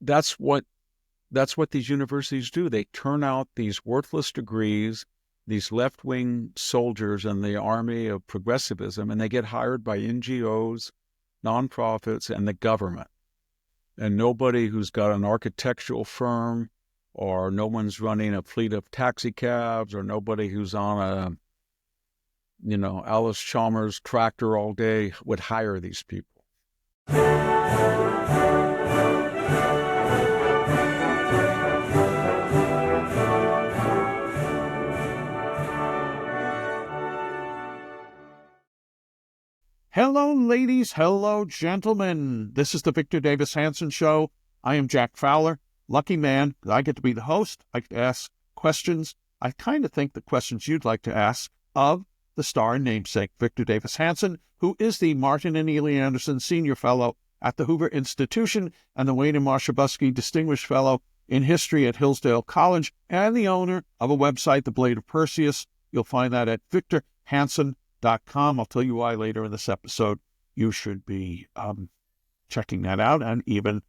that's what these universities do. They turn out these worthless degrees, these left-wing soldiers in the army of progressivism, and they get hired by NGOs, nonprofits, and the government. And nobody who's got an architectural firm, or no one's running a fleet of taxi cabs, or nobody who's on Alice Chalmers tractor all day would hire these people. Hello, ladies. Hello, gentlemen. This is the Victor Davis Hanson Show. I am Jack Fowler. Lucky man. I get to be the host. I get to ask questions. I kind of think the questions you'd like to ask of the star and namesake, Victor Davis Hanson, who is the Martin and Ely Anderson Senior Fellow at the Hoover Institution and the Wayne and Marsha Buskey Distinguished Fellow in History at Hillsdale College, and the owner of a website, The Blade of Perseus. You'll find that at victorhanson.com. I'll tell you why later in this episode. You should be checking that out and even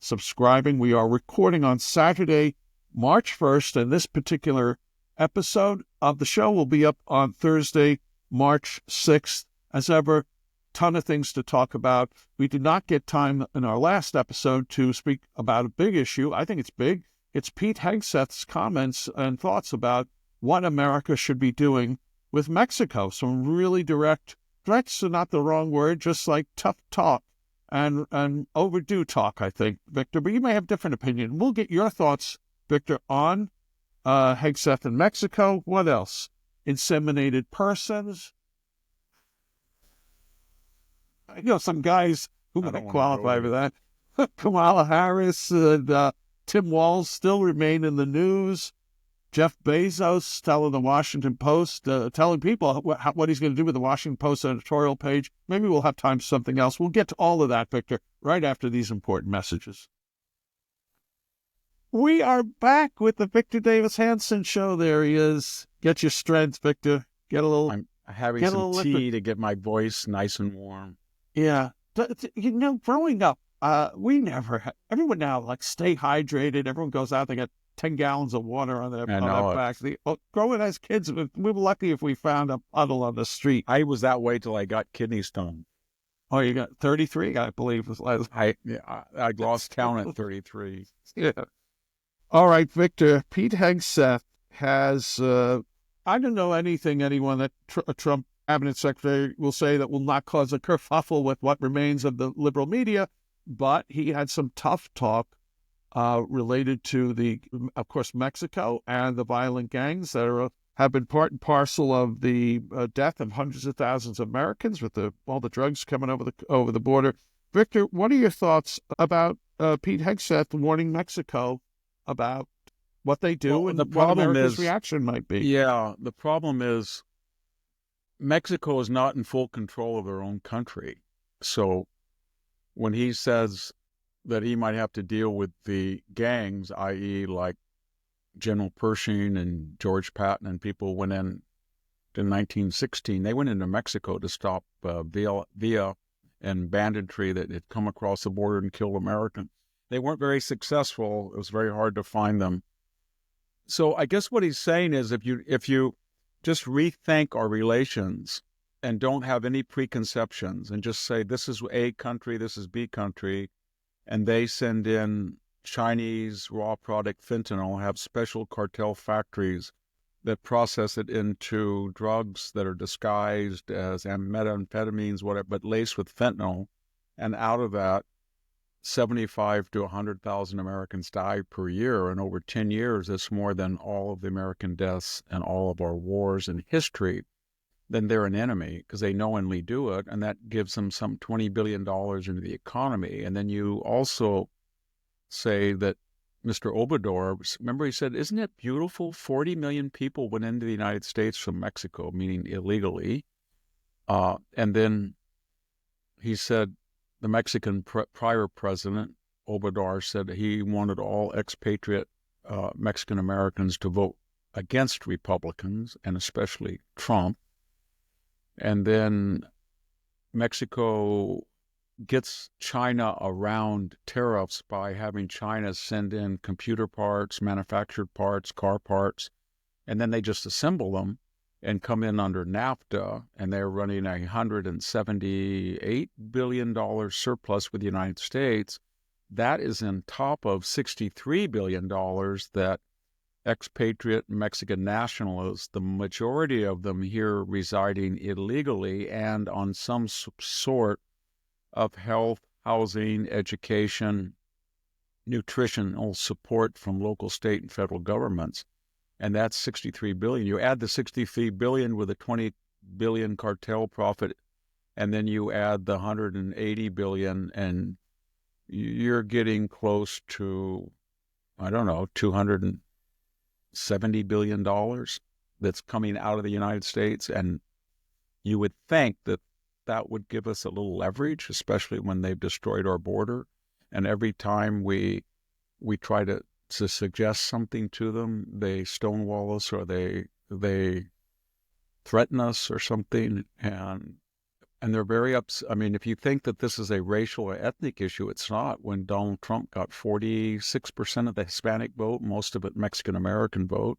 subscribing. We are recording on Saturday, March 1st, and this particular episode of the show will be up on Thursday, March 6th. As ever, ton of things to talk about. We did not get time in our last episode to speak about a big issue. I think it's big. It's Pete Hegseth's comments and thoughts about what America should be doing with Mexico. Some really directs are not the wrong word, just like tough talk and overdue talk, I think, Victor. But you may have different opinion. We'll get your thoughts, Victor, on Hegseth in Mexico. What else? Inseminated persons. Some guys who might qualify for that. Kamala Harris and Tim Walz still remain in the news. Jeff Bezos telling the Washington Post, telling people what he's going to do with the Washington Post editorial page. Maybe we'll have time for something else. We'll get to all of that, Victor, right after these important messages. We are back with the Victor Davis Hanson Show. There he is. Get your strength, Victor. Get a little. I'm having some tea to get my voice nice and warm. Yeah. Growing up, everyone now, stay hydrated. Everyone goes out, they get 10 gallons of water on their back. Growing as kids, we were lucky if we found a puddle on the street. I was that way till I got kidney stone. Oh, you got 33, I believe. I lost count at 33. Yeah. All right, Victor. Pete Hegseth has, I don't know anyone that a Trump cabinet secretary will say that will not cause a kerfuffle with what remains of the liberal media, but he had some tough talk related to of course, Mexico and the violent gangs that have been part and parcel of the death of hundreds of thousands of Americans with all the drugs coming over the border. Victor, what are your thoughts about Pete Hegseth warning Mexico about what they do and what America's reaction might be? Yeah, the problem is Mexico is not in full control of their own country. So when he says that he might have to deal with the gangs, i.e. like General Pershing and George Patton and people went in 1916. They went into Mexico to stop Villa and banditry that had come across the border and killed Americans. They weren't very successful. It was very hard to find them. So I guess what he's saying is if you just rethink our relations and don't have any preconceptions and just say this is A country, this is B country, and they send in Chinese raw product fentanyl, have special cartel factories that process it into drugs that are disguised as methamphetamines, whatever, but laced with fentanyl. And out of that, 75 to 100,000 Americans die per year. And over 10 years, that's more than all of the American deaths and all of our wars in history. Then they're an enemy because they knowingly do it, and that gives them some $20 billion into the economy. And then you also say that Mr. Obrador, remember he said, isn't it beautiful? 40 million people went into the United States from Mexico, meaning illegally. And then he said the Mexican prior president, Obrador, said he wanted all expatriate Mexican Americans to vote against Republicans, and especially Trump. And then Mexico gets China around tariffs by having China send in computer parts, manufactured parts, car parts, and then they just assemble them and come in under NAFTA, and they're running a $178 billion surplus with the United States. That is on top of $63 billion that expatriate Mexican nationals, the majority of them here residing illegally and on some sort of health, housing, education, nutritional support from local, state, and federal governments. And that's 63 billion. You add the 63 billion with a 20 billion cartel profit, and then you add the 180 billion, and you're getting close to, I don't know, $270 billion that's coming out of the United States. And you would think that that would give us a little leverage, especially when they've destroyed our border. And every time we try to suggest something to them, they stonewall us, or they threaten us or something, and they're very upset. I mean, if you think that this is a racial or ethnic issue, it's not. When Donald Trump got 46% of the Hispanic vote, most of it Mexican-American vote.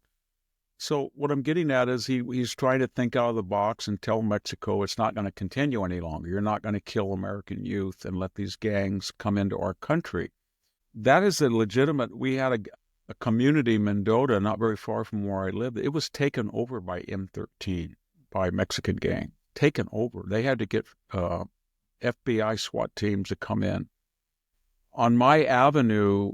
So what I'm getting at is he's trying to think out of the box and tell Mexico it's not going to continue any longer. You're not going to kill American youth and let these gangs come into our country. That is a legitimate. We had a community, Mendota, not very far from where I lived. It was taken over by M13, by Mexican gang. Taken over. They had to get FBI SWAT teams to come in. On my avenue,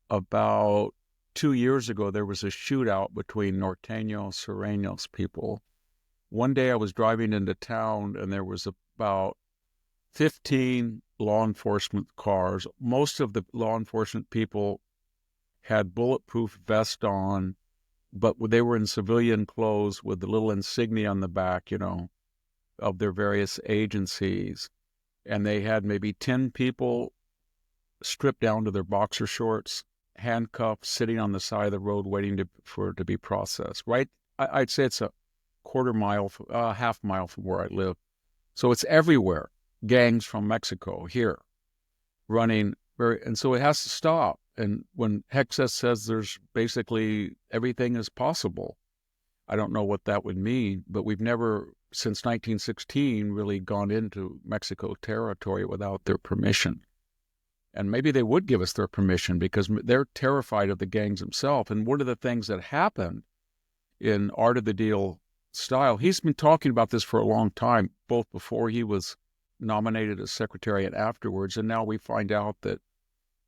about 2 years ago, there was a shootout between Norteños, Sureños people. One day I was driving into town, and there was about 15 law enforcement cars. Most of the law enforcement people had bulletproof vests on, but they were in civilian clothes with the little insignia on the back, of their various agencies. And they had maybe 10 people stripped down to their boxer shorts, handcuffed, sitting on the side of the road waiting for it to be processed. Right? I'd say it's a half mile from where I live. So it's everywhere. Gangs from Mexico here running and so it has to stop. And when Hegseth says there's basically everything is possible, I don't know what that would mean, but we've never, since 1916, really gone into Mexico territory without their permission. And maybe they would give us their permission because they're terrified of the gangs themselves. And one of the things that happened in Art of the Deal style, he's been talking about this for a long time, both before he was nominated as secretary and afterwards. And now we find out that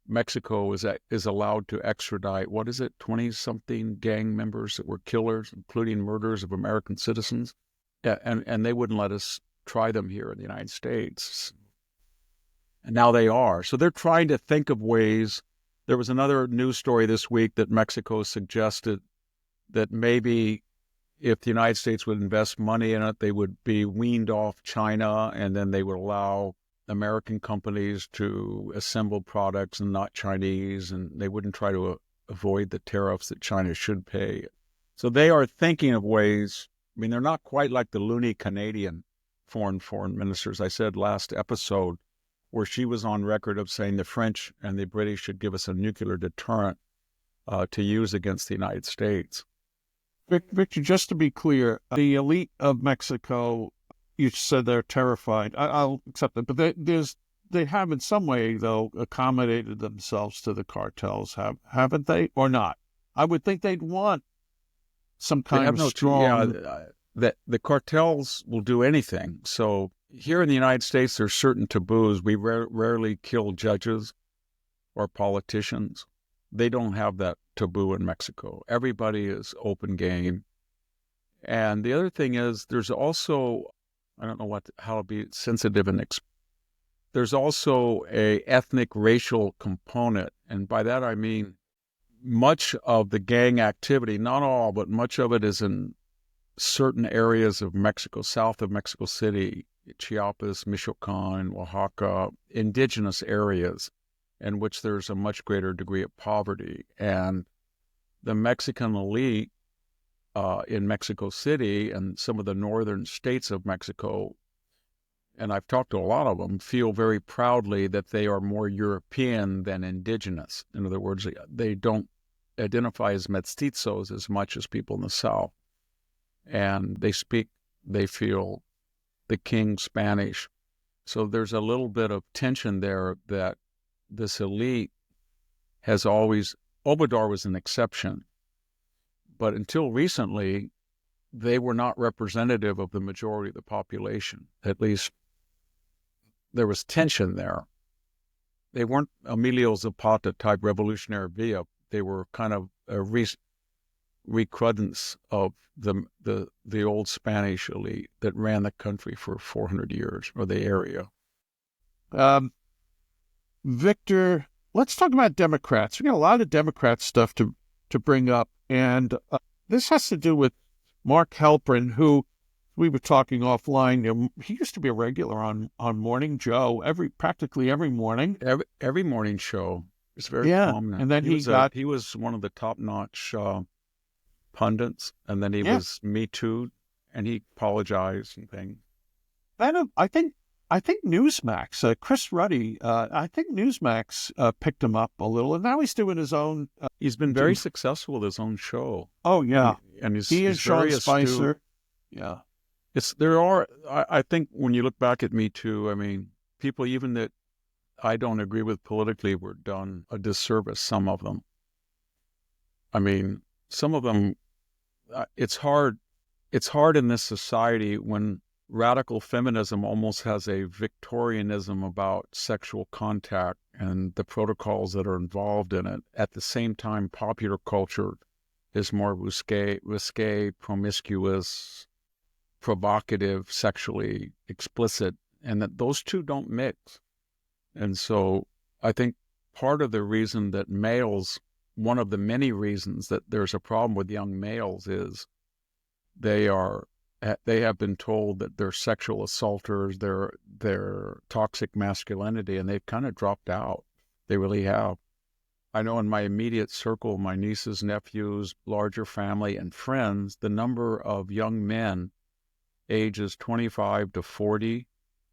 Mexico is allowed to extradite, 20-something gang members that were killers, including murders of American citizens. And they wouldn't let us try them here in the United States. And now they are. So they're trying to think of ways. There was another news story this week that Mexico suggested that maybe if the United States would invest money in it, they would be weaned off China, and then they would allow American companies to assemble products and not Chinese, and they wouldn't try to avoid the tariffs that China should pay. So they are thinking of ways. I mean, they're not quite like the loony Canadian foreign ministers. I said last episode where she was on record of saying the French and the British should give us a nuclear deterrent to use against the United States. Victor, just to be clear, the elite of Mexico, you said they're terrified. I'll accept that, but they have in some way, though, accommodated themselves to the cartels, haven't they, or not? I would think they'd want some kind of strong. That the cartels will do anything. So here in the United States, there's certain taboos. We rarely kill judges or politicians. They don't have that taboo in Mexico. Everybody is open game. And the other thing is there's also, I don't know how to be sensitive there's also a ethnic racial component. And by that I mean much of the gang activity, not all, but much of it is in certain areas of Mexico, south of Mexico City, Chiapas, Michoacan, Oaxaca, indigenous areas in which there's a much greater degree of poverty. And the Mexican elite in Mexico City and some of the northern states of Mexico and I've talked to a lot of them, feel very proudly that they are more European than indigenous. In other words, they don't identify as mestizos as much as people in the South. And they feel the King Spanish. So there's a little bit of tension there that this elite has always, Obrador was an exception, but until recently, they were not representative of the majority of the population. At least there was tension there. They weren't Emilio Zapata type revolutionary via. They were kind of a recrudescence of the old Spanish elite that ran the country for 400 years, or the area. Victor, let's talk about Democrats. We got a lot of Democrat stuff to bring up, and this has to do with Mark Halpern, who we were talking offline. He used to be a regular on Morning Joe practically every morning. Every morning show. It's very prominent. And then he was one of the top-notch pundits, and then he was MeToo, and he apologized and things. I think Newsmax, Chris Ruddy, I think Newsmax picked him up a little, and now he's doing his own. He's been very successful with his own show. Oh yeah, and he and Sean Spicer. Astute. Yeah, I think when you look back at Me Too, I mean, people even that I don't agree with politically were done a disservice. Some of them. I mean, some of them. It's hard in this society when radical feminism almost has a Victorianism about sexual contact and the protocols that are involved in it. At the same time, popular culture is more risque, promiscuous, provocative, sexually explicit, and that those two don't mix. And so I think part of the reason that one of the many reasons that there's a problem with young males is they have been told that they're sexual assaulters, they're toxic masculinity, and they've kind of dropped out. They really have. I know in my immediate circle, my nieces, nephews, larger family, and friends, the number of young men ages 25 to 40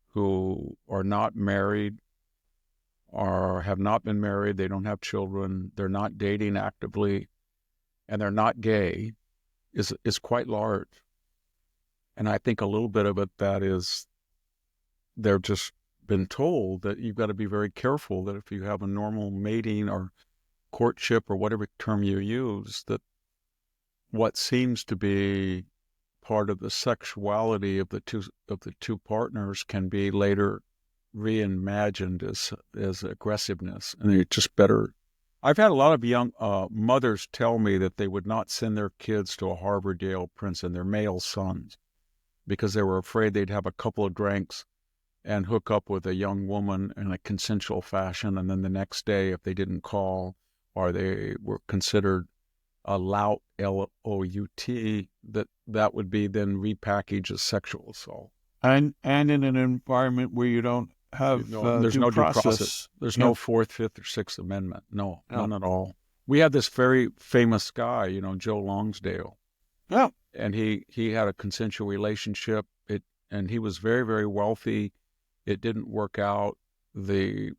who are not married or have not been married, they don't have children, they're not dating actively, and they're not gay, is quite large. And I think a little bit of it that is they're just been told that you've got to be very careful that if you have a normal mating or courtship or whatever term you use, that what seems to be part of the sexuality of the two partners can be later reimagined as aggressiveness, and it's just better. I've had a lot of young mothers tell me that they would not send their kids to a Harvard, Yale, Princeton, their male sons, because they were afraid they'd have a couple of drinks and hook up with a young woman in a consensual fashion, and then the next day, if they didn't call or they were considered a lout, L-O-U-T, that would be then repackaged as sexual assault. And in an environment where you don't have there's no due process. There's no Fourth, Fifth, or Sixth Amendment. No, none at all. We had this very famous guy, Joe Longsdale. Yeah. And he had a consensual relationship. And he was very, very wealthy. It didn't work out. He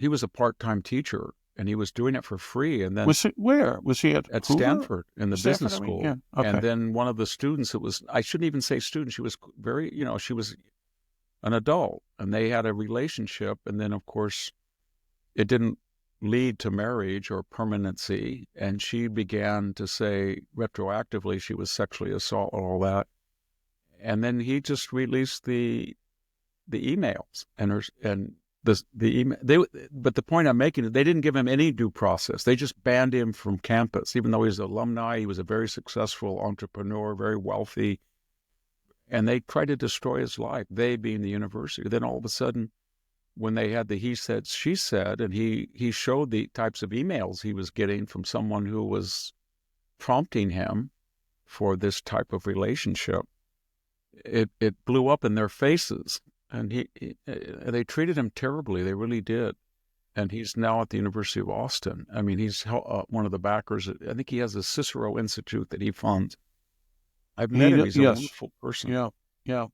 was a part-time teacher, and he was doing it for free. And then where was he at Stanford in the business school? Yeah. Okay. And then one of the students, I shouldn't even say student. She was very, she was an adult, and they had a relationship. And then, of course, it didn't lead to marriage or permanency. And she began to say retroactively she was sexually assaulted, all that. And then he just released the emails the email. But the point I'm making is they didn't give him any due process. They just banned him from campus, even though he's an alumni. He was a very successful entrepreneur, very wealthy. And they tried to destroy his life, they being the university. Then all of a sudden, when they had the he said, she said, and he showed the types of emails he was getting from someone who was prompting him for this type of relationship, it blew up in their faces. And they treated him terribly. They really did. And he's now at the University of Austin. I mean, he's one of the backers. I think he has a Cicero Institute that he funds. I've met him. He's a wonderful person. Yeah, yeah.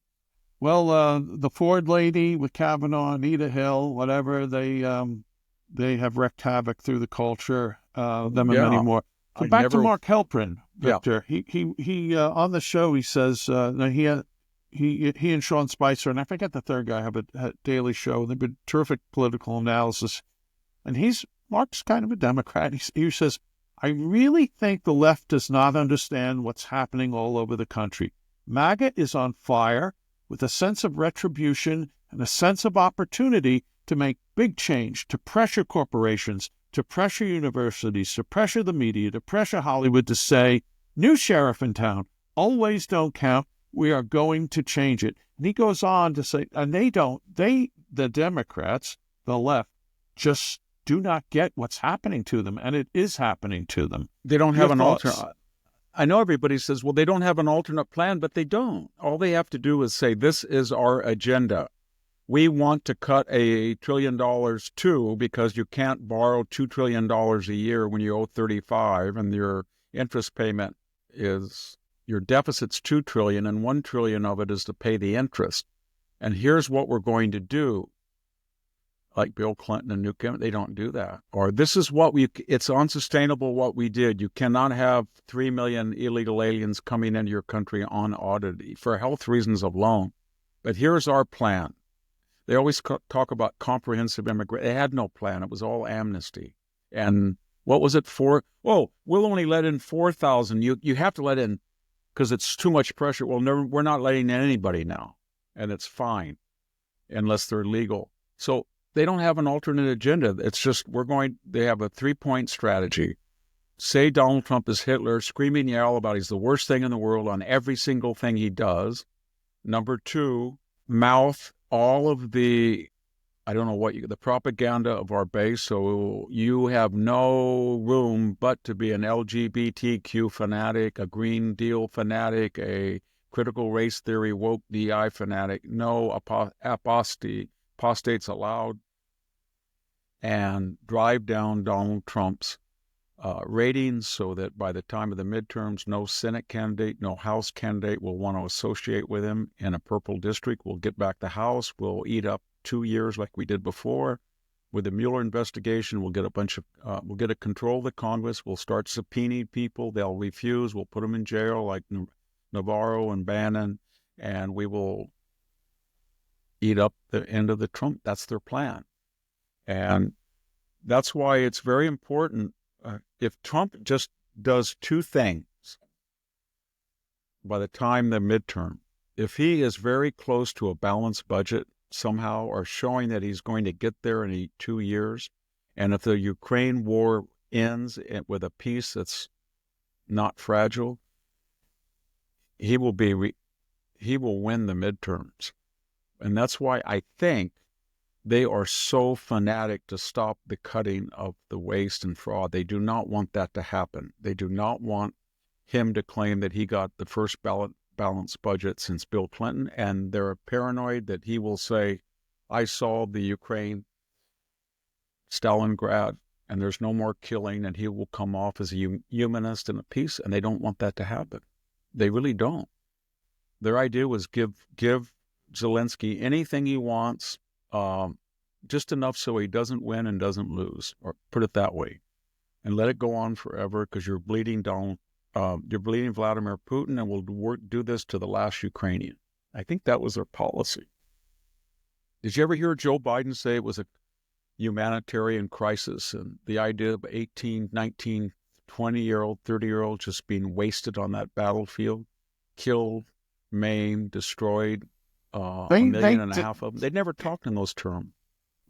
Well, the Ford lady with Kavanaugh, Anita Hill, whatever, they have wreaked havoc through the culture, them and many Yeah, more. So I back to never. Mark Halpern, Yeah, Victor. He on the show, he says, no, he and Sean Spicer, and I forget the third guy, have a daily show. They've been terrific political analysis. And Mark's kind of a Democrat. He says, I really think the left does not understand what's happening all over the country. MAGA is on fire with a sense of retribution and a sense of opportunity to make big change, to pressure corporations, to pressure universities, to pressure the media, to pressure Hollywood to say, new sheriff in town, always don't count. We are going to change it. And he goes on to say, and the Democrats, the left, just do not get what's happening to them, and it is happening to them. they don't Your have an thoughts? alternate. I know everybody says, well, they don't have an alternate plan, but they don't. All they have to do is say, this is our agenda. We want to cut $1 trillion too, because you can't borrow $2 trillion a year when you owe 35 and your interest payment is, your deficit's 2 trillion and 1 trillion of it is to pay the interest. And here's what we're going to do. Like Bill Clinton and Newt Gingrich, they don't do that. Or this is it's unsustainable what we did. You cannot have 3 million illegal aliens coming into your country unaudited for health reasons alone. But here's our plan. They always talk about comprehensive immigration. They had no plan. It was all amnesty. And what was it for? Oh, we'll only let in 4,000. You have to let in because it's too much pressure. Well, we're not letting in anybody now. And it's fine unless they're legal. So they don't have an alternate agenda. It's just they have a 3-point strategy. Say Donald Trump is Hitler, scream and yell about he's the worst thing in the world on every single thing he does. Number 2, mouth all of the propaganda of our base. So you have no room but to be an LGBTQ fanatic, a Green Deal fanatic, a critical race theory, woke DI fanatic, no apostates allowed, and drive down Donald Trump's ratings so that by the time of the midterms, no Senate candidate, no House candidate will want to associate with him in a purple district. We'll get back the House. We'll eat up 2 years like we did before. With the Mueller investigation, we'll get we'll get a control of the Congress. We'll start subpoenaing people. They'll refuse. We'll put them in jail like Navarro and Bannon, and we will eat up the end of the Trump. That's their plan. And that's why it's very important. If Trump just does 2 things by the time the midterm, if he is very close to a balanced budget somehow, or showing that he's going to get there in 2 years, and if the Ukraine war ends with a peace that's not fragile, he will win the midterms. And that's why I think they are so fanatic to stop the cutting of the waste and fraud. They do not want that to happen. They do not want him to claim that he got the first balanced budget since Bill Clinton, and they're paranoid that he will say, I solved the Ukraine, Stalingrad, and there's no more killing, and he will come off as a humanist and a peace, and they don't want that to happen. They really don't. Their idea was give Zelensky anything he wants, just enough so he doesn't win and doesn't lose, or put it that way, and let it go on forever because you're bleeding Vladimir Putin, and we'll do this to the last Ukrainian. I think that was their policy. Did you ever hear Joe Biden say it was a humanitarian crisis, and the idea of 18, 19, 20-year-old, 30-year-old just being wasted on that battlefield, killed, maimed, destroyed, 1.5 million of them? They'd never talked in those terms.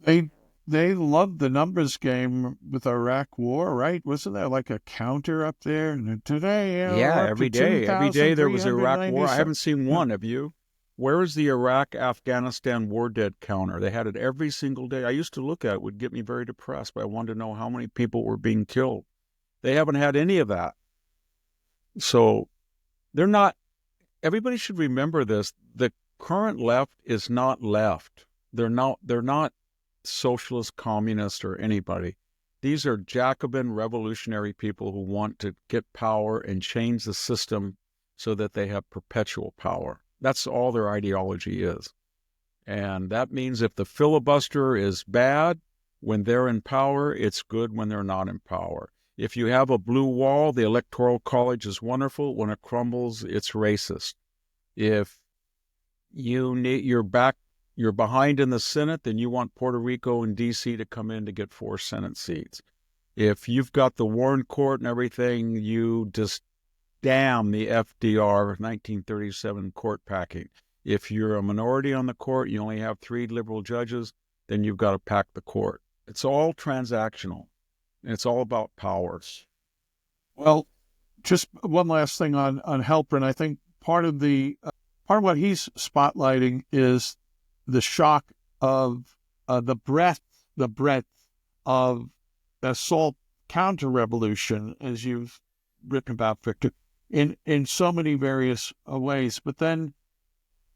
They loved the numbers game with Iraq War, right? Wasn't there like a counter up there? And today, every day there was Iraq War. I haven't seen one. Have you? Where is the Iraq-Afghanistan war dead counter? They had it every single day. I used to look at it. It would get me very depressed, but I wanted to know how many people were being killed. They haven't had any of that. So they're not. Everybody should remember this. The current left is not left. They're not socialist, communist, or anybody. These are Jacobin revolutionary people who want to get power and change the system so that they have perpetual power. That's all their ideology is. And that means if the filibuster is bad when they're in power, it's good when they're not in power. If you have a blue wall, the Electoral College is wonderful. When it crumbles, it's racist. If you're behind in the Senate, then you want Puerto Rico and D.C. to come in to get 4 Senate seats. If you've got the Warren Court and everything, you just damn the FDR 1937 court packing. If you're a minority on the court, you only have 3 liberal judges, then you've got to pack the court. It's all transactional. It's all about powers. Well, just one last thing on Halpern. I think part of what he's spotlighting is the shock of the breadth of assault counter-revolution, as you've written about, Victor, in so many various ways. But then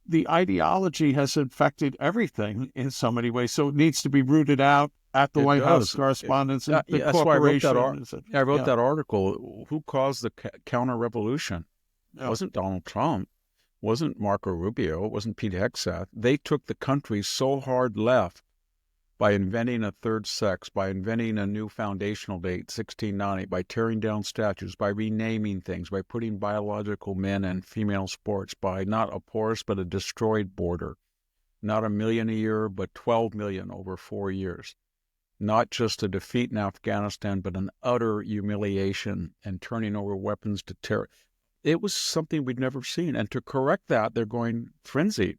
the ideology has infected everything in so many ways. So it needs to be rooted out at the White House correspondence and the corporation. I wrote that article. Who caused the counter-revolution? It wasn't Donald Trump. It wasn't Marco Rubio. It wasn't Pete Hegseth. They took the country so hard left by inventing a third sex, by inventing a new foundational date, 1690, by tearing down statues, by renaming things, by putting biological men and female sports, by not a porous but a destroyed border, not 1 million a year, but 12 million over 4 years. Not just a defeat in Afghanistan, but an utter humiliation and turning over weapons to terror. It was something we'd never seen. And to correct that, they're going frenzied.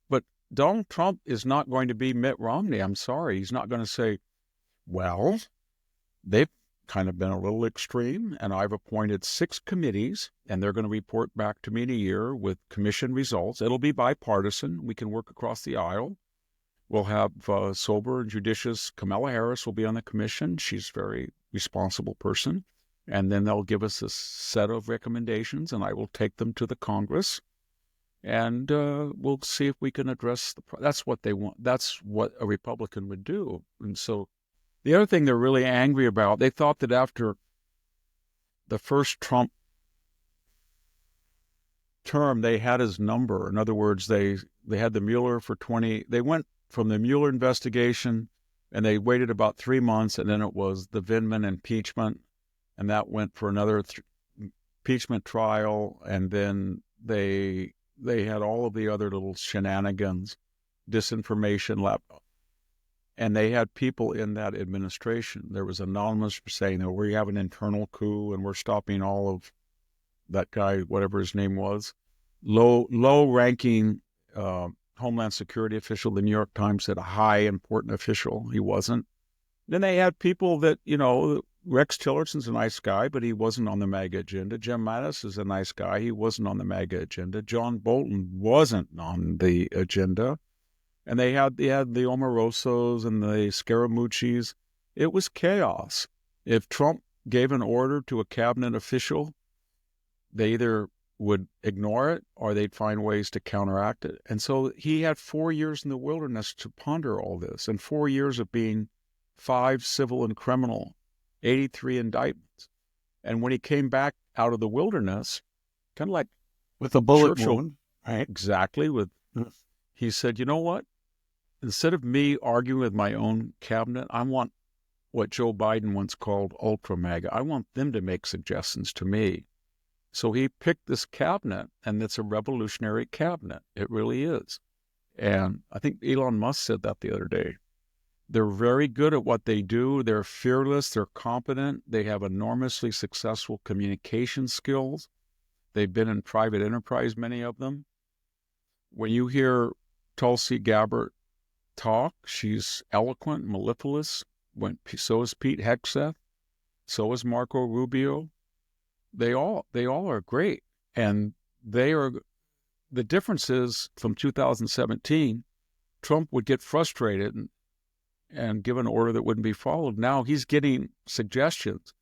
But Donald Trump is not going to be Mitt Romney. I'm sorry. He's not going to say, well, they've kind of been a little extreme, and I've appointed 6 committees, and they're going to report back to me in a year with commission results. It'll be bipartisan. We can work across the aisle. We'll have sober and judicious Kamala Harris will be on the commission. She's a very responsible person. And then they'll give us a set of recommendations, and I will take them to the Congress. And we'll see if we can address that's what they want. That's what a Republican would do. And so the other thing they're really angry about, they thought that after the first Trump term, they had his number. In other words, they had the Mueller for 20. They went from the Mueller investigation, and they waited about 3 months, and then it was the Vindman impeachment, and that went for another impeachment trial, and then they had all of the other little shenanigans, disinformation lab, and they had people in that administration. There was anonymous saying that we have an internal coup and we're stopping all of that guy, whatever his name was, low-ranking Homeland Security official. The New York Times said a high important official. He wasn't. Then they had people that, Rex Tillerson's a nice guy, but he wasn't on the MAGA agenda. Jim Mattis is a nice guy. He wasn't on the MAGA agenda. John Bolton wasn't on the agenda. And they had the Omarosos and the Scaramucci's. It was chaos. If Trump gave an order to a cabinet official, they either would ignore it or they'd find ways to counteract it. And so he had 4 years in the wilderness to ponder all this, and 4 years of being 5 civil and criminal, 83 indictments. And when he came back out of the wilderness, kind of like with a bullet Churchill, wound, right? Exactly. He said, you know what? Instead of me arguing with my own cabinet, I want what Joe Biden once called ultra MAGA. I want them to make suggestions to me. So he picked this cabinet, and it's a revolutionary cabinet. It really is. And I think Elon Musk said that the other day. They're very good at what they do. They're fearless. They're competent. They have enormously successful communication skills. They've been in private enterprise, many of them. When you hear Tulsi Gabbard talk, she's eloquent, mellifluous. So is Pete Hegseth. So is Marco Rubio. They all are great. And the difference is from 2017, Trump would get frustrated and give an order that wouldn't be followed. Now he's getting suggestions.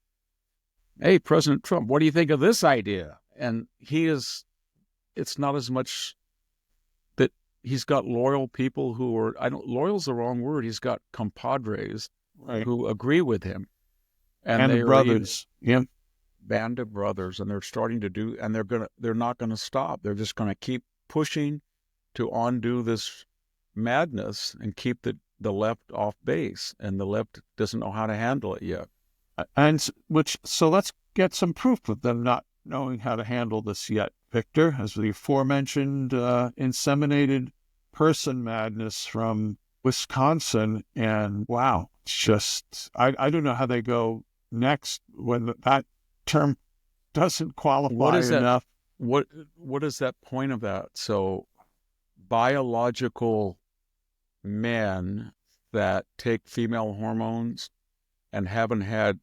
Hey, President Trump, what do you think of this idea? And it's not as much that he's got loyal people who are, loyal's the wrong word. He's got compadres who agree with him. And the brothers. Band of brothers, and they're starting to do, and they're not going to stop. They're just going to keep pushing to undo this madness and keep the left off base, and the left doesn't know how to handle it yet. So let's get some proof of them not knowing how to handle this yet, Victor, as the aforementioned inseminated person madness from Wisconsin. And wow, it's just, I don't know how they go next when that term doesn't qualify enough. What is that point of that? So biological men that take female hormones and haven't had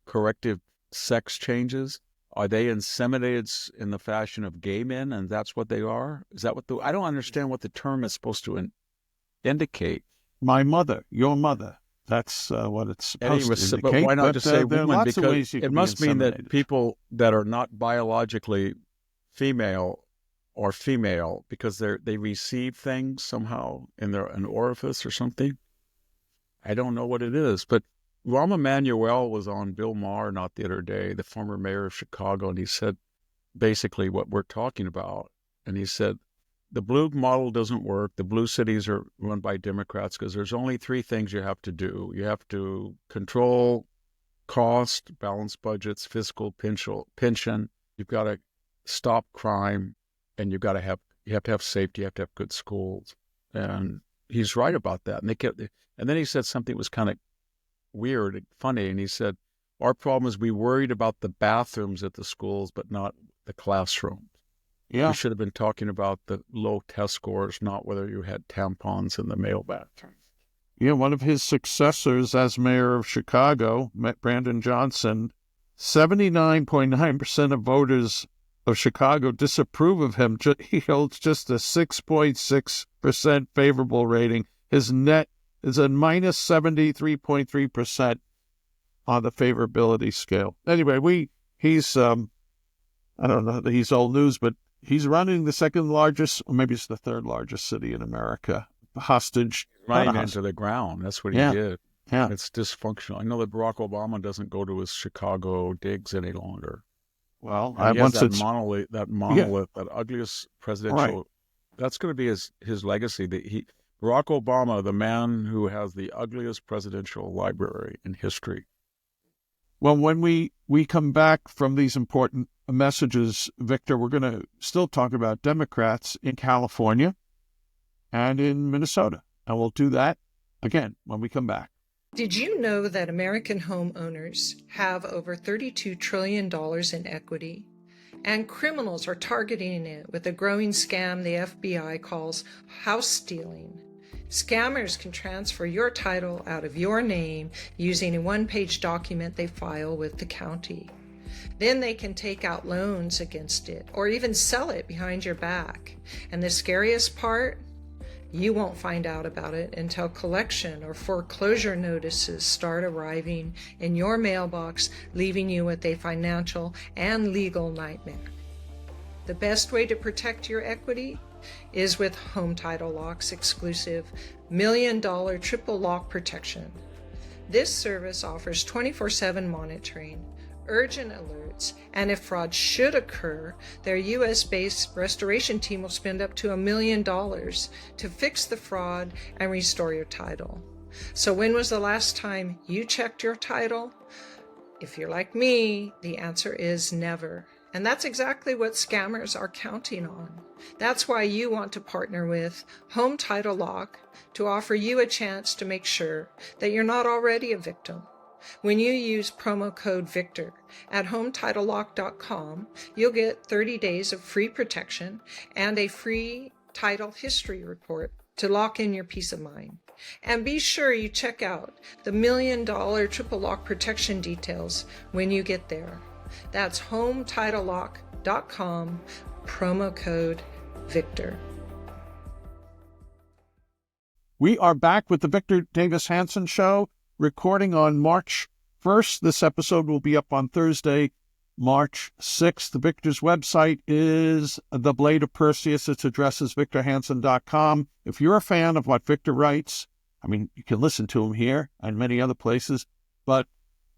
corrective sex changes, are they inseminated in the fashion of gay men, and that's what they are? Is that what I don't understand what the term is supposed to indicate. My mother, your mother. That's what it's supposed to indicate. But why not just say woman? Because it must mean that people that are not biologically female or female, because they receive things somehow in an orifice or something. I don't know what it is, but Rahm Emanuel was on Bill Maher not the other day, the former mayor of Chicago, and he said basically what we're talking about. And he said, the blue model doesn't work. The blue cities are run by Democrats because there's only three things you have to do. You have to control cost, balance budgets, fiscal pension. You've got to stop crime, and you have to have safety. You have to have good schools. And he's right about that. And then he said something that was kind of weird and funny. And he said, our problem is we worried about the bathrooms at the schools, but not the classrooms. Yeah. We should have been talking about the low test scores, not whether you had tampons in the male bathroom. Yeah, one of his successors as mayor of Chicago, Brandon Johnson, 79.9% of voters of Chicago disapprove of him. He holds just a 6.6% favorable rating. His net is a minus 73.3% on the favorability scale. Anyway, he's, I don't know that he's old news, but he's running the second largest, or maybe it's the third largest city in America, hostage. Running into the ground. That's what he did. Yeah. It's dysfunctional. I know that Barack Obama doesn't go to his Chicago digs any longer. Well, he has that monolith, that ugliest presidential. Right. That's going to be his legacy. Barack Obama, the man who has the ugliest presidential library in history. Well, when we come back from these important messages, Victor, we're going to still talk about Democrats in California and in Minnesota. And we'll do that again when we come back. Did you know that American homeowners have over $32 trillion in equity? And criminals are targeting it with a growing scam the FBI calls house stealing. Scammers can transfer your title out of your name using a one-page document they file with the county. Then they can take out loans against it or even sell it behind your back. And the scariest part? You won't find out about it until collection or foreclosure notices start arriving in your mailbox, leaving you with a financial and legal nightmare. The best way to protect your equity is with Home Title Lock's exclusive $1 million triple lock protection. This service offers 24/7 monitoring, urgent alerts, and if fraud should occur, their U.S.-based restoration team will spend up to $1 million to fix the fraud and restore your title. So when was the last time you checked your title? If you're like me, the answer is never. And that's exactly what scammers are counting on. That's why you want to partner with Home Title Lock to offer you a chance to make sure that you're not already a victim. When you use promo code VICTOR at HometitleLock.com, you'll get 30 days of free protection and a free title history report to lock in your peace of mind. And be sure you check out the $1 million triple lock protection details when you get there. That's HometitleLock.com, promo code VICTOR. We are back with the Victor Davis Hanson Show, recording on March 1st. This episode will be up on Thursday, March 6th. Victor's website is The Blade of Perseus. Its address is victorhanson.com. If you're a fan of what Victor writes, I mean, you can listen to him here and many other places, but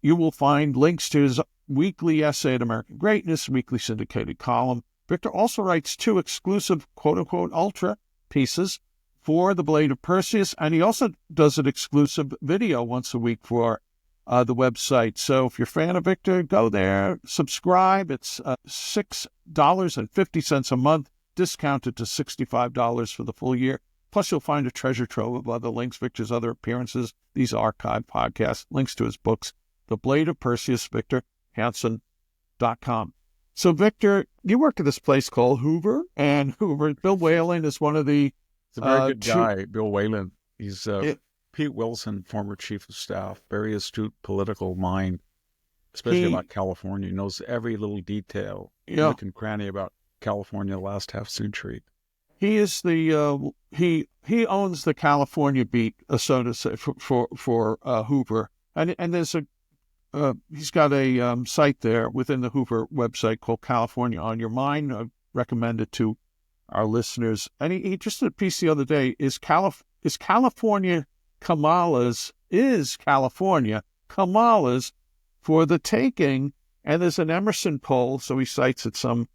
you will find links to his weekly essay at American Greatness, weekly syndicated column, Victor also writes 2 exclusive quote-unquote ultra pieces for the Blade of Perseus, and he also does an exclusive video once a week for the website. So if you're a fan of Victor, go there, subscribe. It's $6.50 a month, discounted to $65 for the full year. Plus, you'll find a treasure trove of other links, Victor's other appearances, these archived podcasts, links to his books, The Blade of Perseus, VictorHanson.com. So, Victor, you work at this place called Hoover, and Bill Whalen is one of the... He's a very good guy, Bill Whalen. He's Pete Wilson, former chief of staff, very astute political mind, especially about California. He knows every little detail, nook and cranny about California last half century. He is the he owns the California beat, so to say, for Hoover, and there's he's got a site there within the Hoover website called California on Your Mind. I recommend it to our listeners. And he just did a piece the other day: is California Kamala's for the taking? And there's an Emerson poll, so he cites at some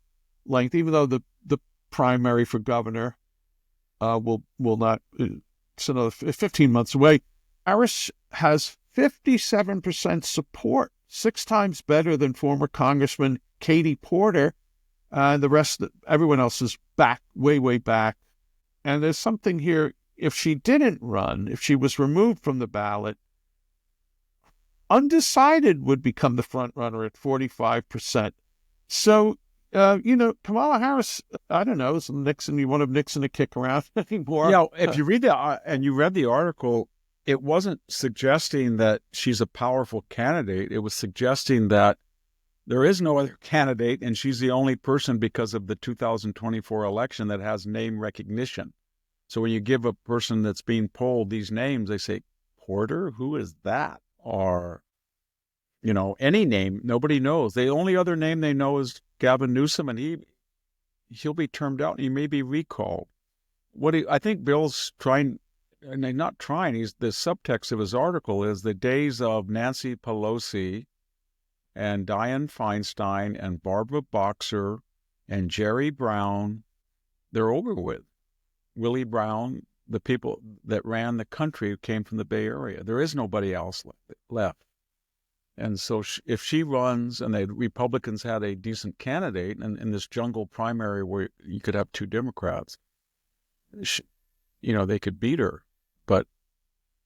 length, even though the primary for governor will not, it's another 15 months away. Harris has 57% support, 6 times better than former Congressman Katie Porter. And the rest, everyone else is back, way back. And there's something here: if she didn't run, if she was removed from the ballot, undecided would become the front runner at 45%. So, Kamala Harris, I don't know, is Nixon, you want Nixon to kick around anymore? Yeah, if you read you read the article, it wasn't suggesting that she's a powerful candidate. It was suggesting that there is no other candidate, and she's the only person because of the 2024 election that has name recognition. So when you give a person that's being polled these names, they say, Porter, who is that? Or, any name, nobody knows. The only other name they know is Gavin Newsom, and he'll be termed out and he may be recalled. I think Bill's trying, and not trying, the subtext of his article is the days of Nancy Pelosi and Dianne Feinstein and Barbara Boxer and Jerry Brown, they're over with. Willie Brown, the people that ran the country came from the Bay Area. There is nobody else left. And so if she runs, and the Republicans had a decent candidate in this jungle primary where you could have 2 Democrats, they could beat her. But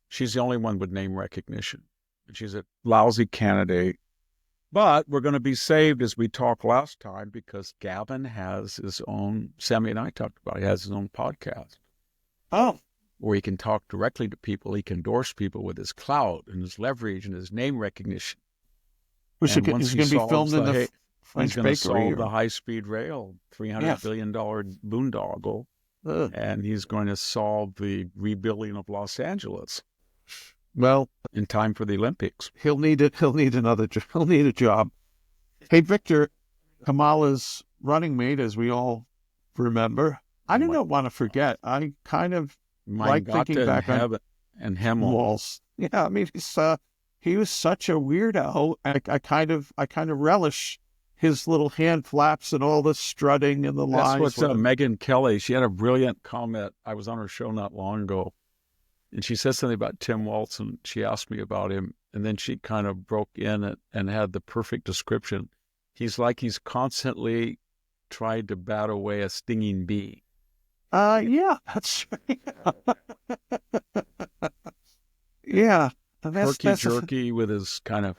she's the only one with name recognition. She's a lousy candidate. But we're going to be saved, as we talked last time, because Gavin has his own, Sammy and I talked about, he has his own podcast. Oh. Where he can talk directly to people. He can endorse people with his clout and his leverage and his name recognition. Which is going to be filmed in the French bakery. He's going to solve the high-speed rail, $300 billion boondoggle, and he's going to solve the rebuilding of Los Angeles. Well, in time for the Olympics. He'll need it. He'll need a job. Hey, Victor, Kamala's running mate, as we all remember. I don't want to forget. I kind of like thinking back on Walz. Yeah, I mean, he was such a weirdo. I kind of relish his little hand flaps and all the strutting and the lines. That's what's Megyn Kelly. She had a brilliant comment. I was on her show not long ago, and she said something about Tim Walz, and she asked me about him, and then she kind of broke in and had the perfect description. He's constantly tried to bat away a stinging bee. Yeah, that's right. Yeah. Herky-jerky with his kind of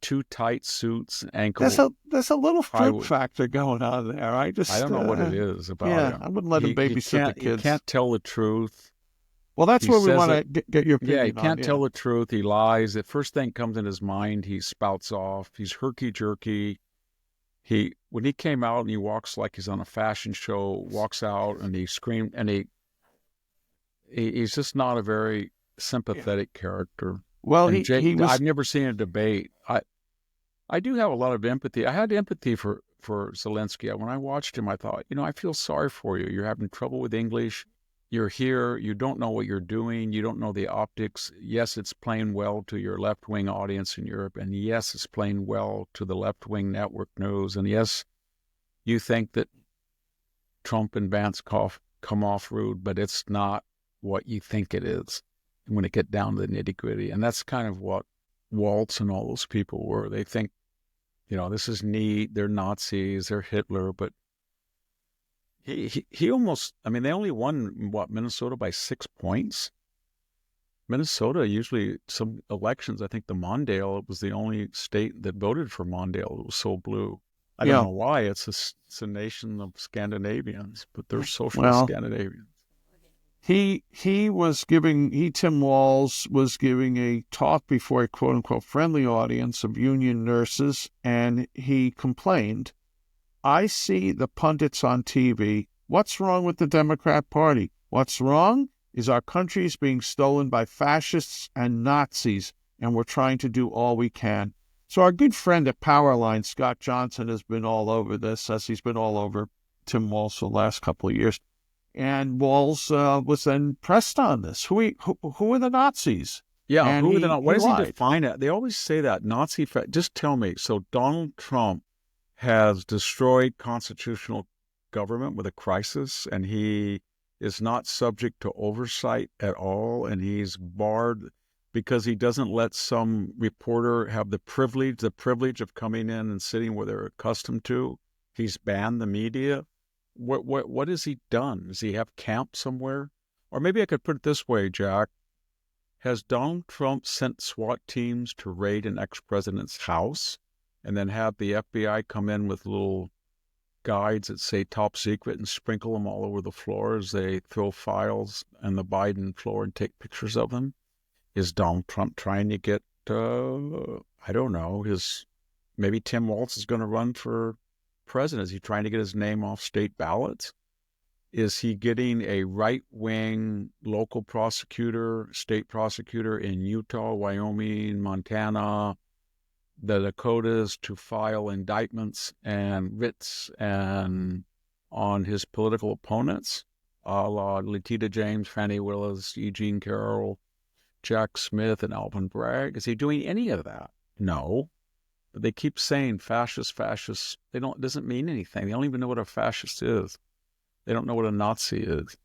too tight suits, ankles. There's a little fruit factor going on there. I don't know what it is about him. I wouldn't let him babysit the kids. He can't tell the truth. Well, that's where we want to get your opinion on. Yeah, he can't tell the truth. He lies. The first thing comes in his mind, he spouts off. He's herky-jerky. When he came out and he walks like he's on a fashion show, walks out and he screamed, and he's just not a very sympathetic character. Well, I've never seen a debate. I do have a lot of empathy. I had empathy for Zelensky. When I watched him, I thought, I feel sorry for you. You're having trouble with English. You're here. You don't know what you're doing. You don't know the optics. Yes, it's playing well to your left-wing audience in Europe. And yes, it's playing well to the left-wing network news. And yes, you think that Trump and Vance come off rude, but it's not what you think it is when it get down to the nitty-gritty. And that's kind of what Walz and all those people were. They think, this is neat, they're Nazis, they're Hitler, but he almost, they only won, Minnesota by 6 points? Minnesota, usually some elections, I think the Mondale was the only state that voted for Mondale. It was so blue. I don't know why. It's a nation of Scandinavians, but they're socialist Scandinavians. Tim Walz was giving a talk before a quote unquote friendly audience of union nurses, and he complained, "I see the pundits on TV. What's wrong with the Democrat Party? What's wrong is our country is being stolen by fascists and Nazis, and we're trying to do all we can." So our good friend at Powerline, Scott Johnson, has been all over this, as he's been all over Tim Walz for the last couple of years. And Walz was then pressed on this. Who are the Nazis? Yeah, and who are the Nazis? What does he define it? They always say that, Nazi. Just tell me. So Donald Trump has destroyed constitutional government with a crisis, and he is not subject to oversight at all, and he's barred because he doesn't let some reporter have the privilege of coming in and sitting where they're accustomed to. He's banned the media. What has he done? Does he have camp somewhere? Or maybe I could put it this way, Jack. Has Donald Trump sent SWAT teams to raid an ex-president's house and then have the FBI come in with little guides that say top secret and sprinkle them all over the floor as they throw files on the Biden floor and take pictures of them? Is Donald Trump trying to get, I don't know, maybe Tim Walz is going to run for president. Is he trying to get his name off state ballots? Is he getting a right-wing local prosecutor, state prosecutor in Utah, Wyoming, Montana, the Dakotas to file indictments and writs and on his political opponents, a la Letitia James, Fannie Willis, Eugene Carroll, Jack Smith, and Alvin Bragg? Is he doing any of that? No. But they keep saying fascist. It doesn't mean anything. They don't even know what a fascist is. They don't know what a Nazi is.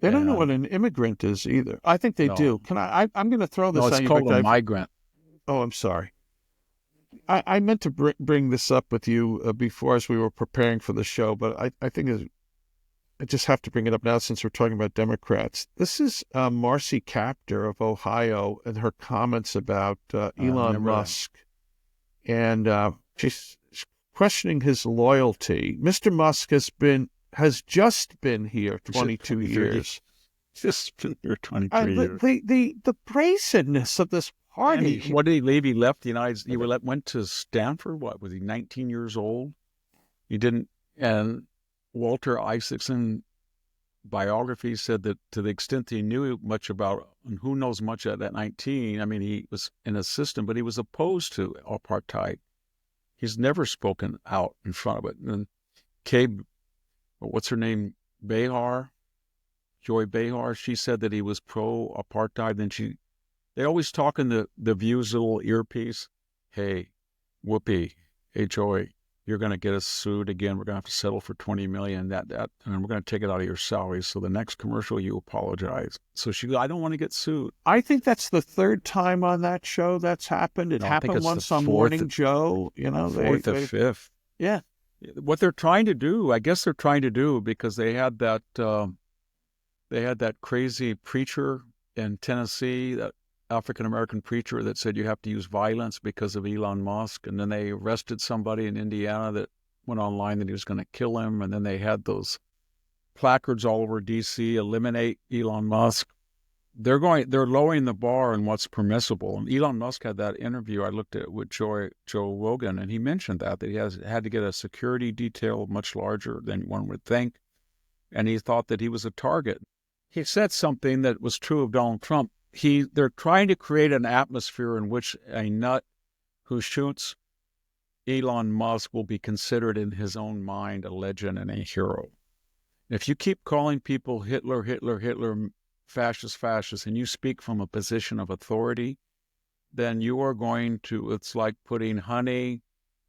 They don't know what an immigrant is either. I think they do. I'm going to throw this at you. No, it's called a migrant. Oh, I'm sorry. I meant to bring this up with you before as we were preparing for the show, but I think I just have to bring it up now since we're talking about Democrats. This is Marcy Kaptur of Ohio and her comments about Elon Musk. And she's questioning his loyalty. Mr. Musk has just been here 22 years. Just been here 23 years. The brazenness of this party. What did he leave? He left the United States. He went to Stanford. What was he? 19 years old. He didn't. And Walter Isaacson biography said that to the extent he knew much about, and who knows much at 19. He was in a system, but he was opposed to apartheid. He's never spoken out in front of it. And what's her name? Joy Behar, she said that he was pro-apartheid. Then they always talk in the View's little earpiece. Hey, Whoopi, hey, Joy, you're going to get us sued again. We're going to have to settle for $20 million. And we're going to take it out of your salary. So the next commercial, you apologize. So I don't want to get sued. I think that's the third time on that show that's happened. It happened once on Morning Joe. Fourth or fifth. Yeah. What they're trying to do, I guess they're trying to do, because they had that crazy preacher in Tennessee, that African-American preacher that said you have to use violence because of Elon Musk. And then they arrested somebody in Indiana that went online that he was going to kill him. And then they had those placards all over D.C., eliminate Elon Musk. They're lowering the bar on what's permissible. And Elon Musk had that interview I looked at with Joe Rogan, and he mentioned that he had to get a security detail much larger than one would think. And he thought that he was a target. He said something that was true of Donald Trump. They're trying to create an atmosphere in which a nut who shoots Elon Musk will be considered in his own mind a legend and a hero. If you keep calling people Hitler, fascist, and you speak from a position of authority, then you are going to, it's like putting honey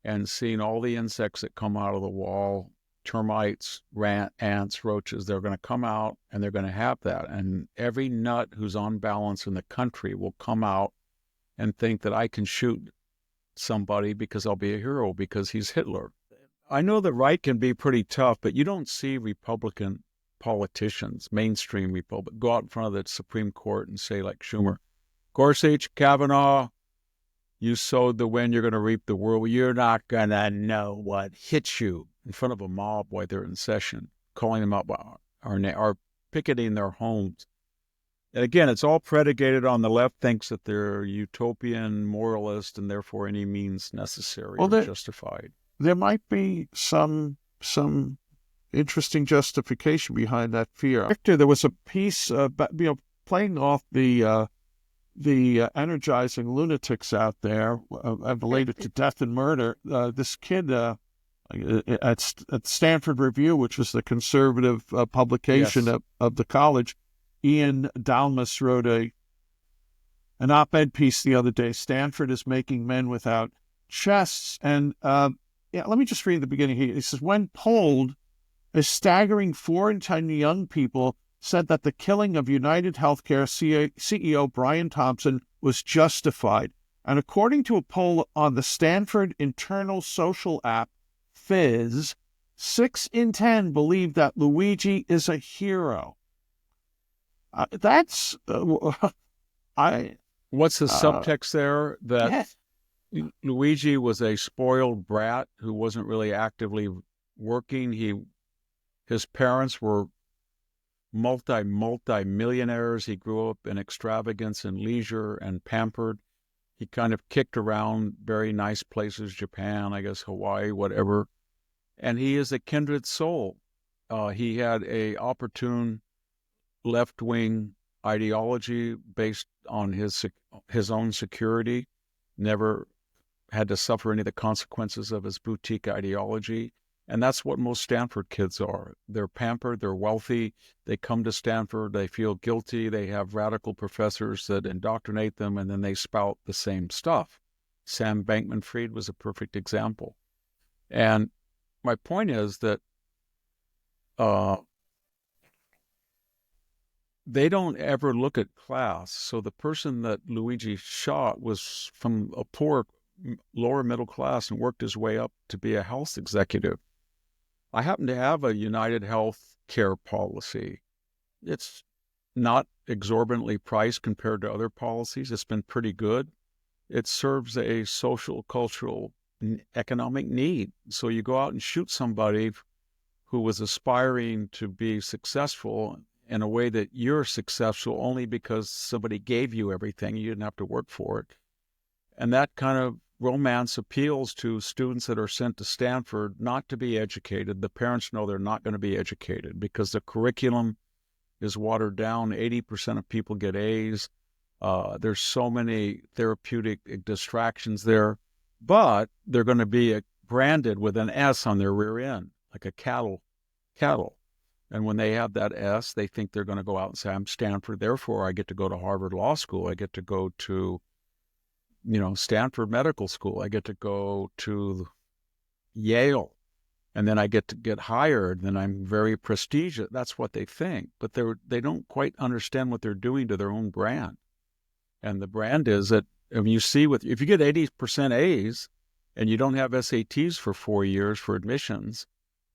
and seeing all the insects that come out of the wall termites, ants, roaches. They're going to come out and they're going to have that. And every nut who's on balance in the country will come out and think that I can shoot somebody because I'll be a hero because he's Hitler. I know the right can be pretty tough, but you don't see Republican politicians, mainstream Republicans, go out in front of the Supreme Court and say, like Schumer, Gorsuch, Kavanaugh, you sowed the wind, you're going to reap the whirlwind. You're not going to know what hits you in front of a mob while they're in session, calling them out by or picketing their homes. And again, it's all predicated on the left thinks that they're utopian, moralist, and therefore any means necessary or justified. There might be some interesting justification behind that fear. Victor, there was a piece, playing off the energizing lunatics out there related to death and murder. This kid at Stanford Review, which was the conservative publication of the college, Ian Dalmas wrote an op-ed piece the other day. Stanford is making men without chests. And let me just read the beginning here. He says, when polled, a staggering 4 in 10 young people said that the killing of United Healthcare CEO Brian Thompson was justified. And according to a poll on the Stanford internal social app, Fizz, 6 in 10 believe that Luigi is a hero. What's the subtext there? That Luigi was a spoiled brat who wasn't really actively working. His parents were multi-millionaires. He grew up in extravagance and leisure and pampered. He kind of kicked around very nice places, Japan, I guess Hawaii, whatever. And he is a kindred soul. He had a opportune left-wing ideology based on his own security, never had to suffer any of the consequences of his boutique ideology. And that's what most Stanford kids are. They're pampered, they're wealthy, they come to Stanford, they feel guilty, they have radical professors that indoctrinate them, and then they spout the same stuff. Sam Bankman-Fried was a perfect example. And my point is that they don't ever look at class. So the person that Luigi shot was from a poor lower middle class and worked his way up to be a health executive. I happen to have a United Health Care policy. It's not exorbitantly priced compared to other policies. It's been pretty good. It serves a social, cultural, economic need. So you go out and shoot somebody who was aspiring to be successful in a way that you're successful only because somebody gave you everything. You didn't have to work for it. And that kind of romance appeals to students that are sent to Stanford not to be educated. The parents know they're not going to be educated because the curriculum is watered down. 80% of people get A's. There's so many therapeutic distractions there, but they're going to be branded with an S on their rear end, like a cattle. And when they have that S, they think they're going to go out and say, I'm Stanford, therefore I get to go to Harvard Law School. I get to go to, Stanford Medical School. I get to go to Yale. And then I get to get hired, and I'm very prestigious. That's what they think. But they don't quite understand what they're doing to their own brand. And the brand is that if you get 80% A's and you don't have SATs for 4 years for admissions,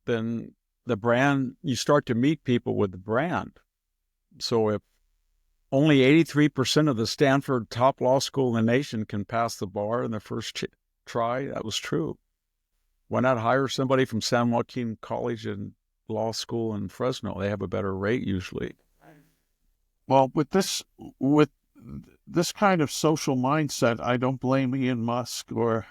then the brand, you start to meet people with the brand. So if only 83% of the Stanford top law school in the nation can pass the bar in the first try, that was true. Why not hire somebody from San Joaquin College and Law School in Fresno? They have a better rate usually. Well, with this kind of social mindset, I don't blame Elon Musk or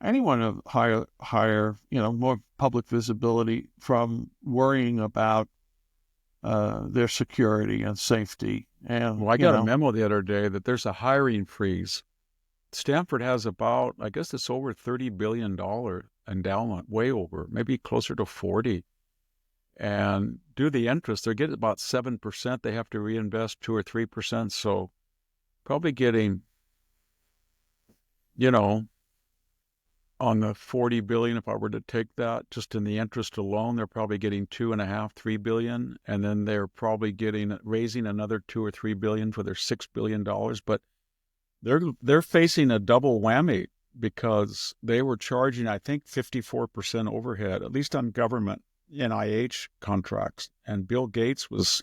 anyone of higher, more public visibility from worrying about their security and safety. And I got a memo the other day that there's a hiring freeze. Stanford has about, I guess it's over $30 billion endowment, way over, maybe closer to 40. And due to the interest, they're getting about 7%. They have to reinvest 2 or 3%. So probably getting, on the 40 billion, if I were to take that just in the interest alone, they're probably getting 2.5, 3 billion, and then they're probably raising another 2 or 3 billion for their $6 billion. But they're facing a double whammy because they were charging, I think, 54% overhead, at least on government NIH contracts. And Bill Gates was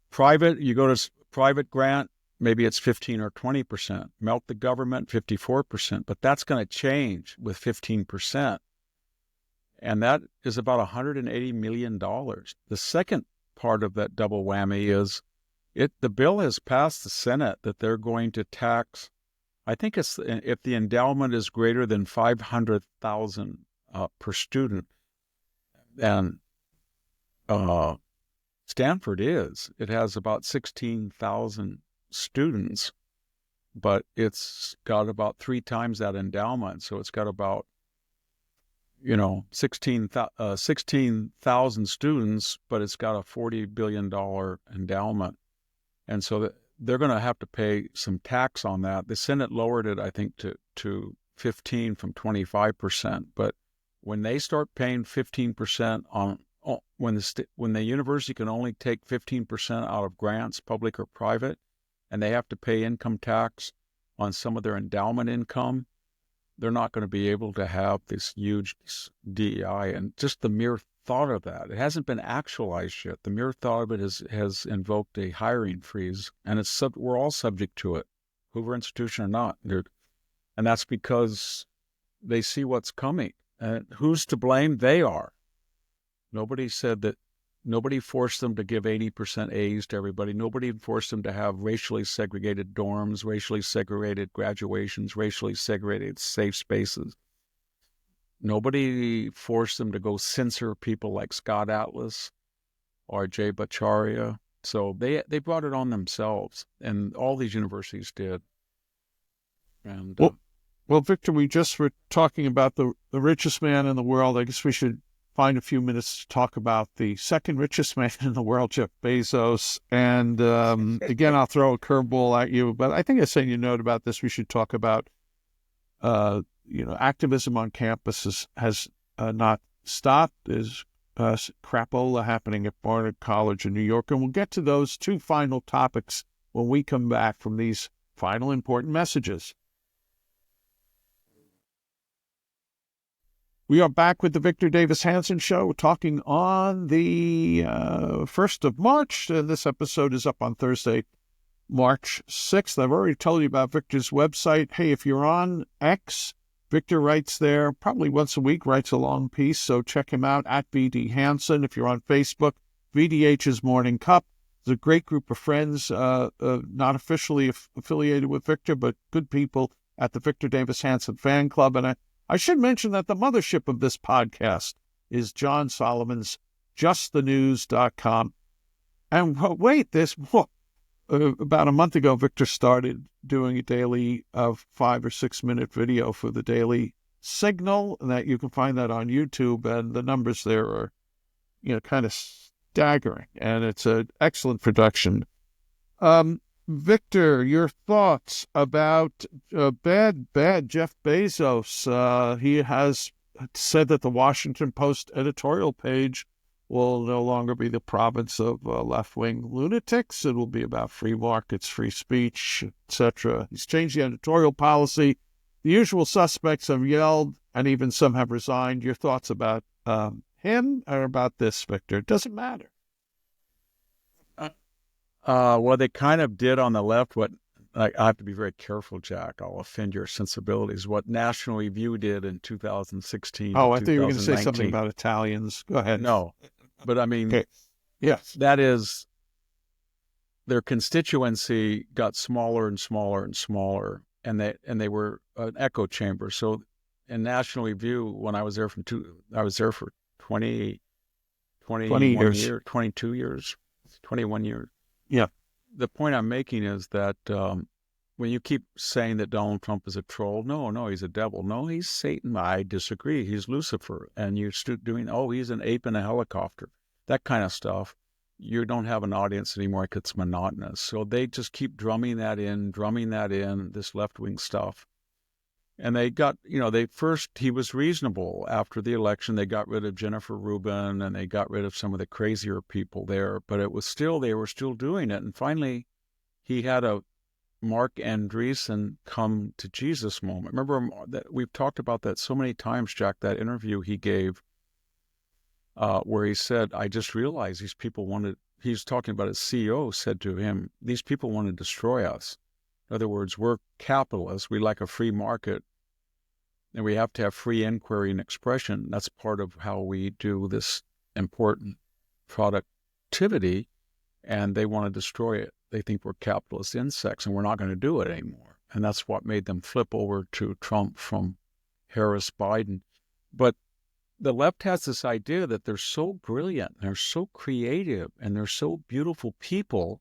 private. You go to private grant, maybe it's 15 or 20%. Melt the government, 54%. But that's going to change with 15%. And that is about $180 million. The second part of that double whammy is the bill has passed the Senate that they're going to tax, I think it's if the endowment is greater than 500,000 per student, and Stanford it has about 16,000 students, but it's got about 3 times that endowment. So it's got about 16,000 students, but it's got a $40 billion endowment. And so they're going to have to pay some tax on that. The Senate lowered it, I think, to 15 from 25%. But when they start paying 15% when the university can only take 15% out of grants, public or private, and they have to pay income tax on some of their endowment income, they're not going to be able to have this huge DEI. And just the mere thought of that, it hasn't been actualized yet. The mere thought of it has invoked a hiring freeze, and we're all subject to it, Hoover Institution or not. And that's because they see what's coming. And who's to blame? They are. Nobody said that. Nobody forced them to give 80% A's to everybody. Nobody forced them to have racially segregated dorms, racially segregated graduations, racially segregated safe spaces. Nobody forced them to go censor people like Scott Atlas or Jay Bhattacharya. So they brought it on themselves, and all these universities did. And well, Victor, we just were talking about the richest man in the world. I guess we should find a few minutes to talk about the second richest man in the world, Jeff Bezos. And again, I'll throw a curveball at you, but I think I sent you a note about this. We should talk about, activism on campus has not stopped. There's crapola happening at Barnard College in New York. And we'll get to those 2 final topics when we come back from these final important messages. We are back with the Victor Davis Hanson Show. We're talking on the 1st of March. This episode is up on Thursday, March 6th. I've already told you about Victor's website. Hey, if you're on X, Victor writes there probably once a week, writes a long piece, so check him out at VD Hanson. If you're on Facebook, VDH's Morning Cup. It's a great group of friends, not officially affiliated with Victor, but good people at the Victor Davis Hanson Fan Club. And I should mention that the mothership of this podcast is John Solomon's JustTheNews.com. And wait, there's more. About a month ago, Victor started doing a daily 5 or 6 minute video for the Daily Signal, and that you can find that on YouTube, and the numbers there are, kind of staggering, and it's an excellent production. Victor, your thoughts about bad Jeff Bezos. He has said that the Washington Post editorial page will no longer be the province of left-wing lunatics. It will be about free markets, free speech, etc. He's changed the editorial policy. The usual suspects have yelled, and even some have resigned. Your thoughts about him or about this, Victor? It doesn't matter. Well, they kind of did on the left what, I have to be very careful, Jack. I'll offend your sensibilities. What National Review did in 2016. Oh, I thought you were going to say something about Italians. Go ahead. No, but I mean, okay. Yes, that is, their constituency got smaller and smaller and smaller, and they were an echo chamber. So, in National Review, when I was there I was there for 20 years, 22 years, 21 years. Yeah. The point I'm making is that when you keep saying that Donald Trump is a troll, no, he's a devil. No, he's Satan. I disagree. He's Lucifer. And you're doing, he's an ape in a helicopter. That kind of stuff. You don't have an audience anymore. It gets monotonous. So they just keep drumming that in, this left-wing stuff. And they got, he was reasonable. After the election, they got rid of Jennifer Rubin and they got rid of some of the crazier people there, but they were still doing it. And finally, he had a Mark Andreessen come to Jesus moment. Remember that we've talked about that so many times, Jack, that interview he gave where he said, I just realized these people he's talking about his CEO said to him, these people want to destroy us. In other words, we're capitalists. We like a free market. And we have to have free inquiry and expression. That's part of how we do this important productivity, and they want to destroy it. They think we're capitalist insects, and we're not going to do it anymore. And that's what made them flip over to Trump from Harris-Biden. But the left has this idea that they're so brilliant, they're so creative, and they're so beautiful people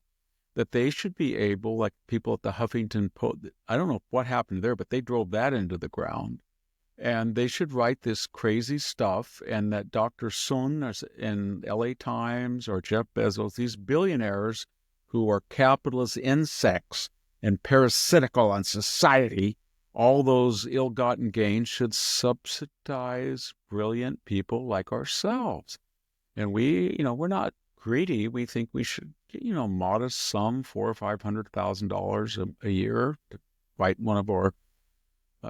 that they should be able, like people at the Huffington Post, I don't know what happened there, but they drove that into the ground. And they should write this crazy stuff, and that Dr. Sun in LA Times or Jeff Bezos, these billionaires who are capitalist insects and parasitical on society, all those ill-gotten gains should subsidize brilliant people like ourselves. And we're not greedy. We think we should get, modest sum, $400,000 or $500,000 a year to write one of our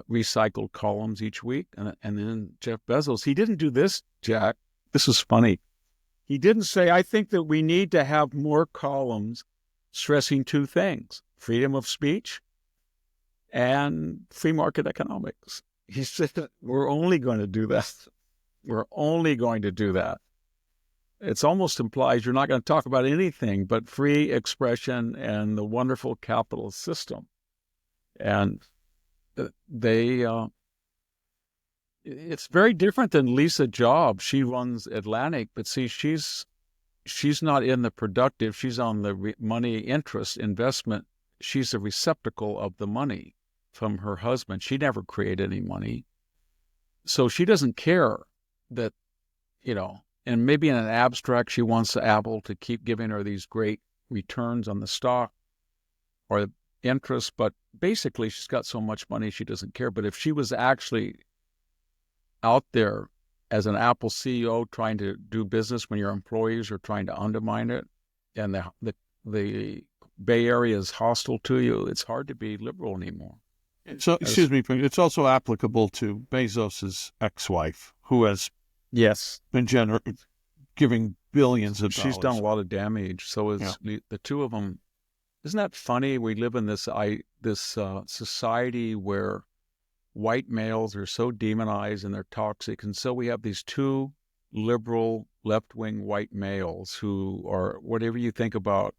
recycled columns each week. And then Jeff Bezos, he didn't do this, Jack. This is funny. He didn't say, I think that we need to have more columns stressing two things, freedom of speech and free market economics. He said, we're only going to do that. We're only going to do that. It almost implies you're not going to talk about anything but free expression and the wonderful capitalist system. And it's very different than Lisa Jobs. She runs Atlantic, but see, she's not in the productive. She's on the money interest investment. She's a receptacle of the money from her husband. She never created any money. So she doesn't care that, and maybe in an abstract, she wants Apple to keep giving her these great returns on the stock or interest, but basically she's got so much money she doesn't care. But if she was actually out there as an Apple CEO trying to do business when your employees are trying to undermine it, and the Bay Area is hostile to you, it's hard to be liberal anymore. So, excuse me, it's also applicable to Bezos's ex-wife, who has been giving billions of dollars. She's done a lot of damage. So the two of them. Isn't that funny? We live in this society where white males are so demonized and they're toxic. And so we have these two liberal, left-wing white males who are, whatever you think about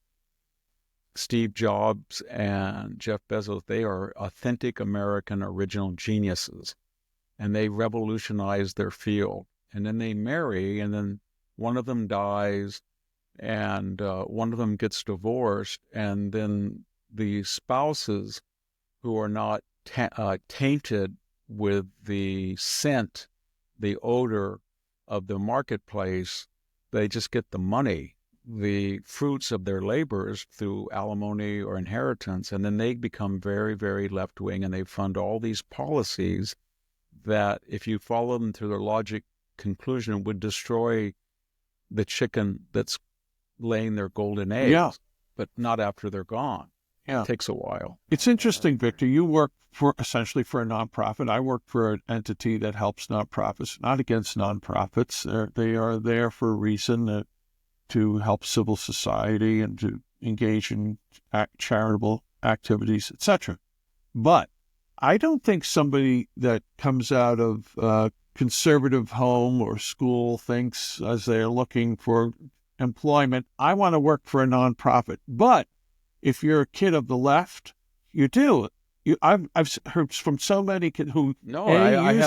Steve Jobs and Jeff Bezos, they are authentic American original geniuses. And they revolutionize their field. And then they marry, and then one of them dies, and one of them gets divorced, and then the spouses who are not tainted with the scent, the odor of the marketplace, they just get the money, the fruits of their labors through alimony or inheritance, and then they become very, very left-wing, and they fund all these policies that, if you follow them to their logic conclusion, would destroy the chicken that's laying their golden eggs, but not after they're gone. It takes a while. It's interesting, Victor. You work essentially for a nonprofit. I work for an entity that helps nonprofits, not against nonprofits. They are there for a reason, to help civil society and to engage in charitable activities, etc. But I don't think somebody that comes out of a conservative home or school thinks, as they're looking for employment, I want to work for a nonprofit. But if you're a kid of the left, you do. I've heard from so many kids who use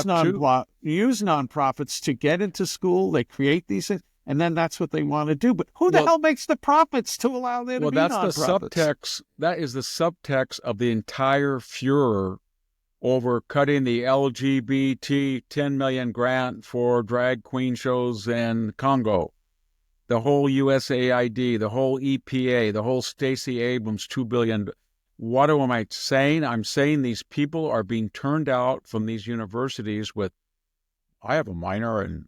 nonprofits to get into school. They create these things, and then that's what they want to do. But who the hell makes the profits to allow there to be nonprofits? Well, that's the subtext. That is the subtext of the entire furor over cutting the LGBT 10 million grant for drag queen shows in Congo. The whole USAID, the whole EPA, the whole Stacey Abrams $2 billion. What am I saying? I'm saying these people are being turned out from these universities with, I have a minor in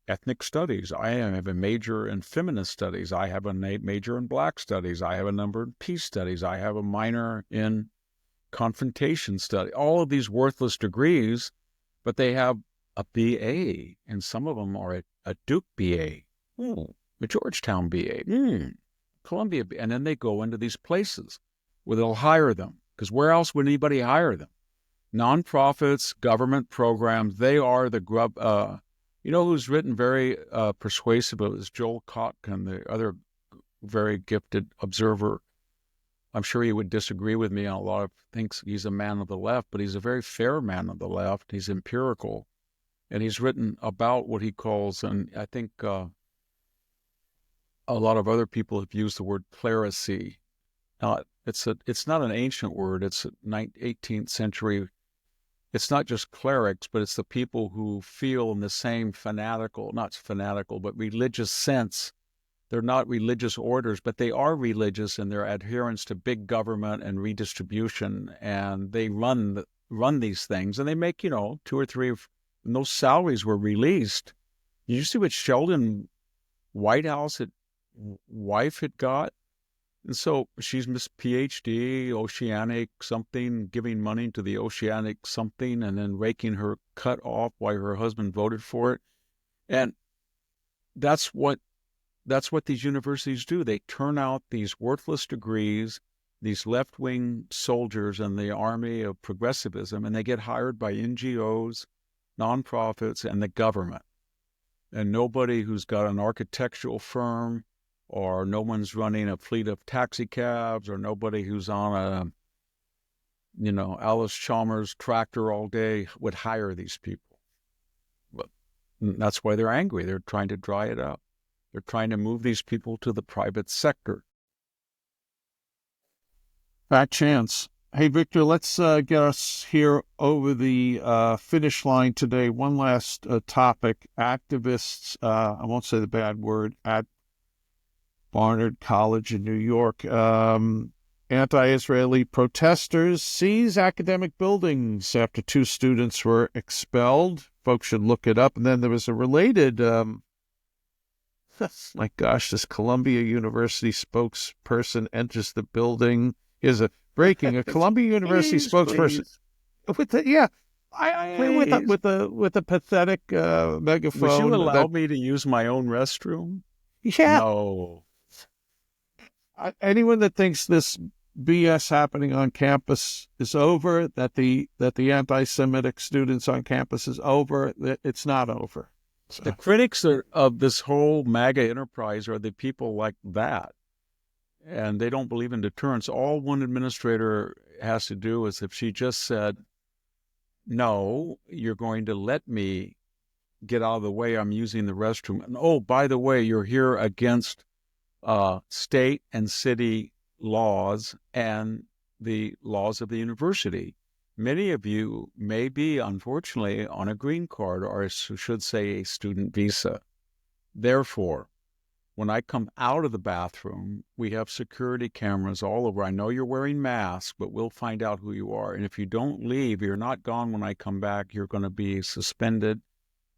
ethnic studies. I have a major in feminist studies. I have a major in black studies. I have a number in peace studies. I have a minor in confrontation study. All of these worthless degrees, but they have a BA, and some of them are a Duke BA, a Georgetown BA, Columbia BA, and then they go into these places where they'll hire them, because where else would anybody hire them? Nonprofits, government programs, they are the grub. You know who's written very persuasive? It was Joel Kotkin, the other very gifted observer. I'm sure he would disagree with me on a lot of things. He's a man of the left, but he's a very fair man of the left. He's empirical. And he's written about what he calls, and I think a lot of other people have used the word clerisy. Now, it's not an ancient word. It's a 18th century. It's not just clerics, but it's the people who feel in the same not fanatical, but religious sense. They're not religious orders, but they are religious in their adherence to big government and redistribution, and they run these things, and they make, 2 or 3 of, and those salaries were released. Did you see what Sheldon Whitehouse wife had got? And so she's Miss PhD, Oceanic something, giving money to the Oceanic something, and then raking her cut off while her husband voted for it. And that's what these universities do. They turn out these worthless degrees, these left-wing soldiers in the army of progressivism, and they get hired by NGOs, nonprofits, and the government. And nobody who's got an architectural firm, or no one's running a fleet of taxi cabs, or nobody who's on Alice Chalmers tractor all day would hire these people. But that's why they're angry. They're trying to dry it up. They're trying to move these people to the private sector. Fat chance. Hey, Victor, let's get us here over the finish line today. One last topic. Activists, I won't say the bad word, at Barnard College in New York. Anti-Israeli protesters seize academic buildings after 2 students were expelled. Folks should look it up. And then there was a related, my gosh, this Columbia University spokesperson enters the building. Here's a Columbia University spokesperson. With the, with a pathetic megaphone. Would you allow me to use my own restroom? Yeah. No. Anyone that thinks this BS happening on campus is over, that the anti-Semitic students on campus is over, it's not over. So. The critics of this whole MAGA enterprise are the people like that. And they don't believe in deterrence. All one administrator has to do is, if she just said, no, you're going to let me get out of the way, I'm using the restroom. And oh, by the way, you're here against state and city laws and the laws of the university. Many of you may be, unfortunately, on a green card, or I should say a student visa. Therefore, when I come out of the bathroom, we have security cameras all over. I know you're wearing masks, but we'll find out who you are. And if you don't leave, you're not gone when I come back, you're going to be suspended,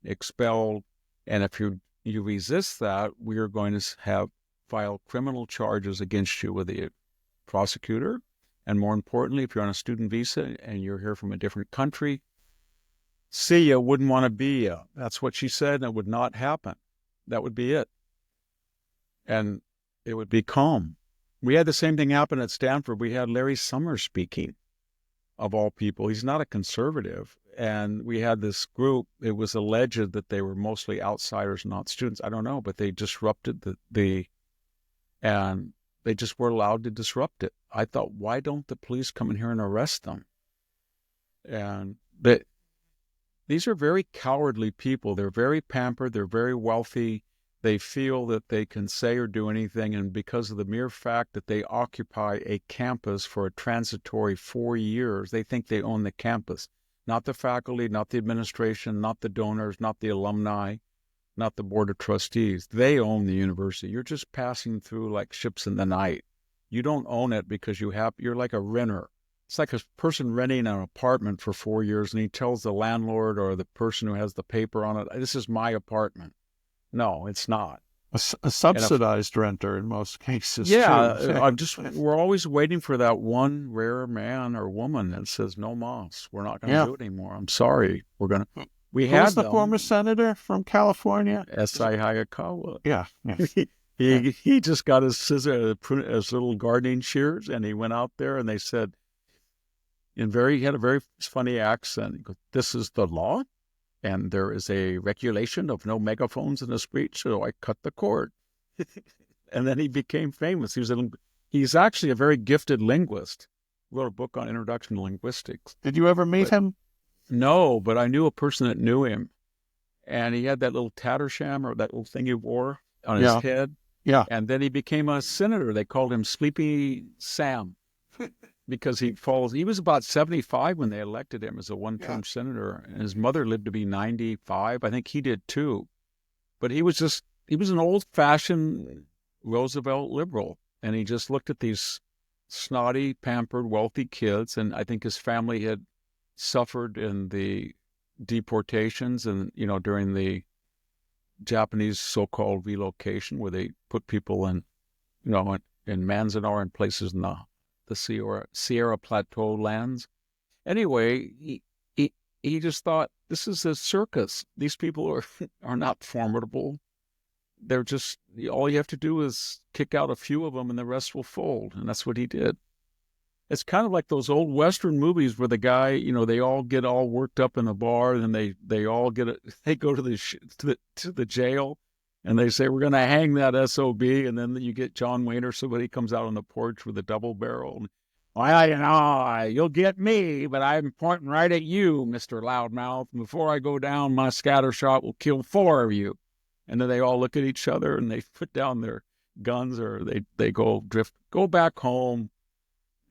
expelled. And if you resist that, we are going to file criminal charges against you with the prosecutor. And more importantly, if you're on a student visa and you're here from a different country, see ya, wouldn't want to be ya. That's what she said, and it would not happen. That would be it. And it would be calm. We had the same thing happen at Stanford. We had Larry Summers speaking, of all people. He's not a conservative. And we had this group. It was alleged that they were mostly outsiders, not students. I don't know, but they disrupted and they just were allowed to disrupt it. I thought, why don't the police come in here and arrest them? And these are very cowardly people. They're very pampered. They're very wealthy. They feel that they can say or do anything, and because of the mere fact that they occupy a campus for a transitory 4 years, they think they own the campus. Not the faculty, not the administration, not the donors, not the alumni, not the board of trustees. They own the university. You're just passing through like ships in the night. You don't own it because you're like a renter. It's like a person renting an apartment for 4 years, and he tells the landlord or the person who has the paper on it, "This is my apartment." No, it's not. A subsidized renter in most cases, Yeah, too. we're always waiting for that one rare man or woman that says, "No mas, we're not going to Yeah. do it anymore. I'm sorry. We Who had was the them." former senator from California? S.I. Hayakawa. Yeah, yeah. He just got his his little gardening shears, and he went out there, and they said, he had a very funny accent. He goes, "This is the law, and there is a regulation of no megaphones in the street, so I cut the cord." And then he became famous. He's actually a very gifted linguist. Wrote a book on introduction to linguistics. Did you ever meet him? No, but I knew a person that knew him, and he had that little tattersham, or that little thing he wore on his head. Yeah. And then he became a senator. They called him Sleepy Sam because he was about 75 when they elected him as a one-term senator. And his mother lived to be 95. I think he did too. But he was an old-fashioned Roosevelt liberal. And he just looked at these snotty, pampered, wealthy kids. And I think his family had suffered in the deportations and, during the Japanese so-called relocation, where they put people in Manzanar and places in the Sierra Plateau lands. Anyway, he just thought, this is a circus. These people are not formidable. They're just, all you have to do is kick out a few of them and the rest will fold. And that's what he did. It's kind of like those old Western movies where the guy, they all get all worked up in a bar, and then they all they go to the jail, and they say, "We're going to hang that SOB," and then you get John Wayne or somebody comes out on the porch with a double barrel. And, "Well, you'll get me, but I'm pointing right at you, Mr. Loudmouth. Before I go down, my scatter shot will kill 4 of you." And then they all look at each other and they put down their guns, or they go back home.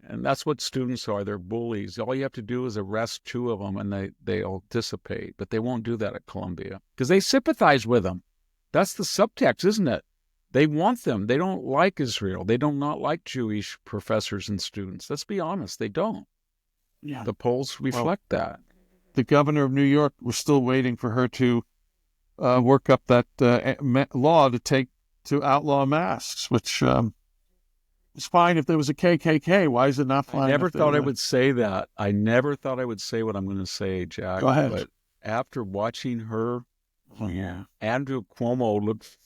And that's what students are. They're bullies. All you have to do is arrest 2 of them, and they'll dissipate. But they won't do that at Columbia because they sympathize with them. That's the subtext, isn't it? They want them. They don't like Israel. They do not like Jewish professors and students. Let's be honest. They don't. Yeah. The polls reflect that. The governor of New York, we're still waiting for her to work up that law to outlaw masks, which... It's fine if there was a KKK. Why is it not fine? I never thought I would say that. I never thought I would say what I'm going to say, Jack. Go ahead. But after watching her, yeah, Andrew Cuomo looks...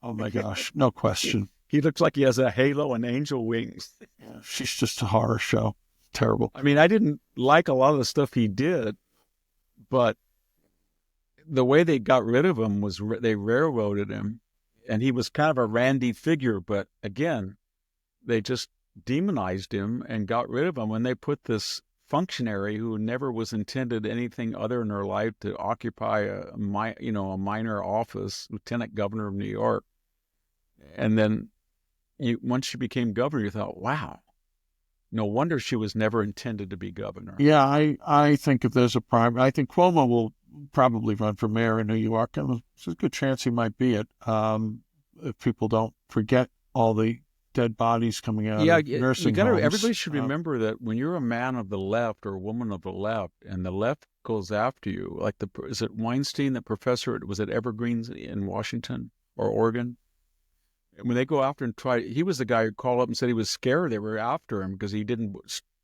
Oh, my gosh. No question. He looks like he has a halo and angel wings. Yeah, she's just a horror show. Terrible. I mean, I didn't like a lot of the stuff he did, but the way they got rid of him was they railroaded him. And he was kind of a randy figure, but again... They just demonized him and got rid of him when they put this functionary who never was intended anything other in her life to occupy a minor office, lieutenant governor of New York. And then once she became governor, you thought, wow, no wonder she was never intended to be governor. Yeah, I think if there's a primary, I think Cuomo will probably run for mayor in New York, and there's a good chance he might be it if people don't forget all the dead bodies coming out of nursing homes. Everybody should remember that when you're a man of the left or a woman of the left, and the left goes after you, like is it Weinstein, the professor, was it Evergreen in Washington or Oregon? When they go after and he was the guy who called up and said he was scared they were after him because he didn't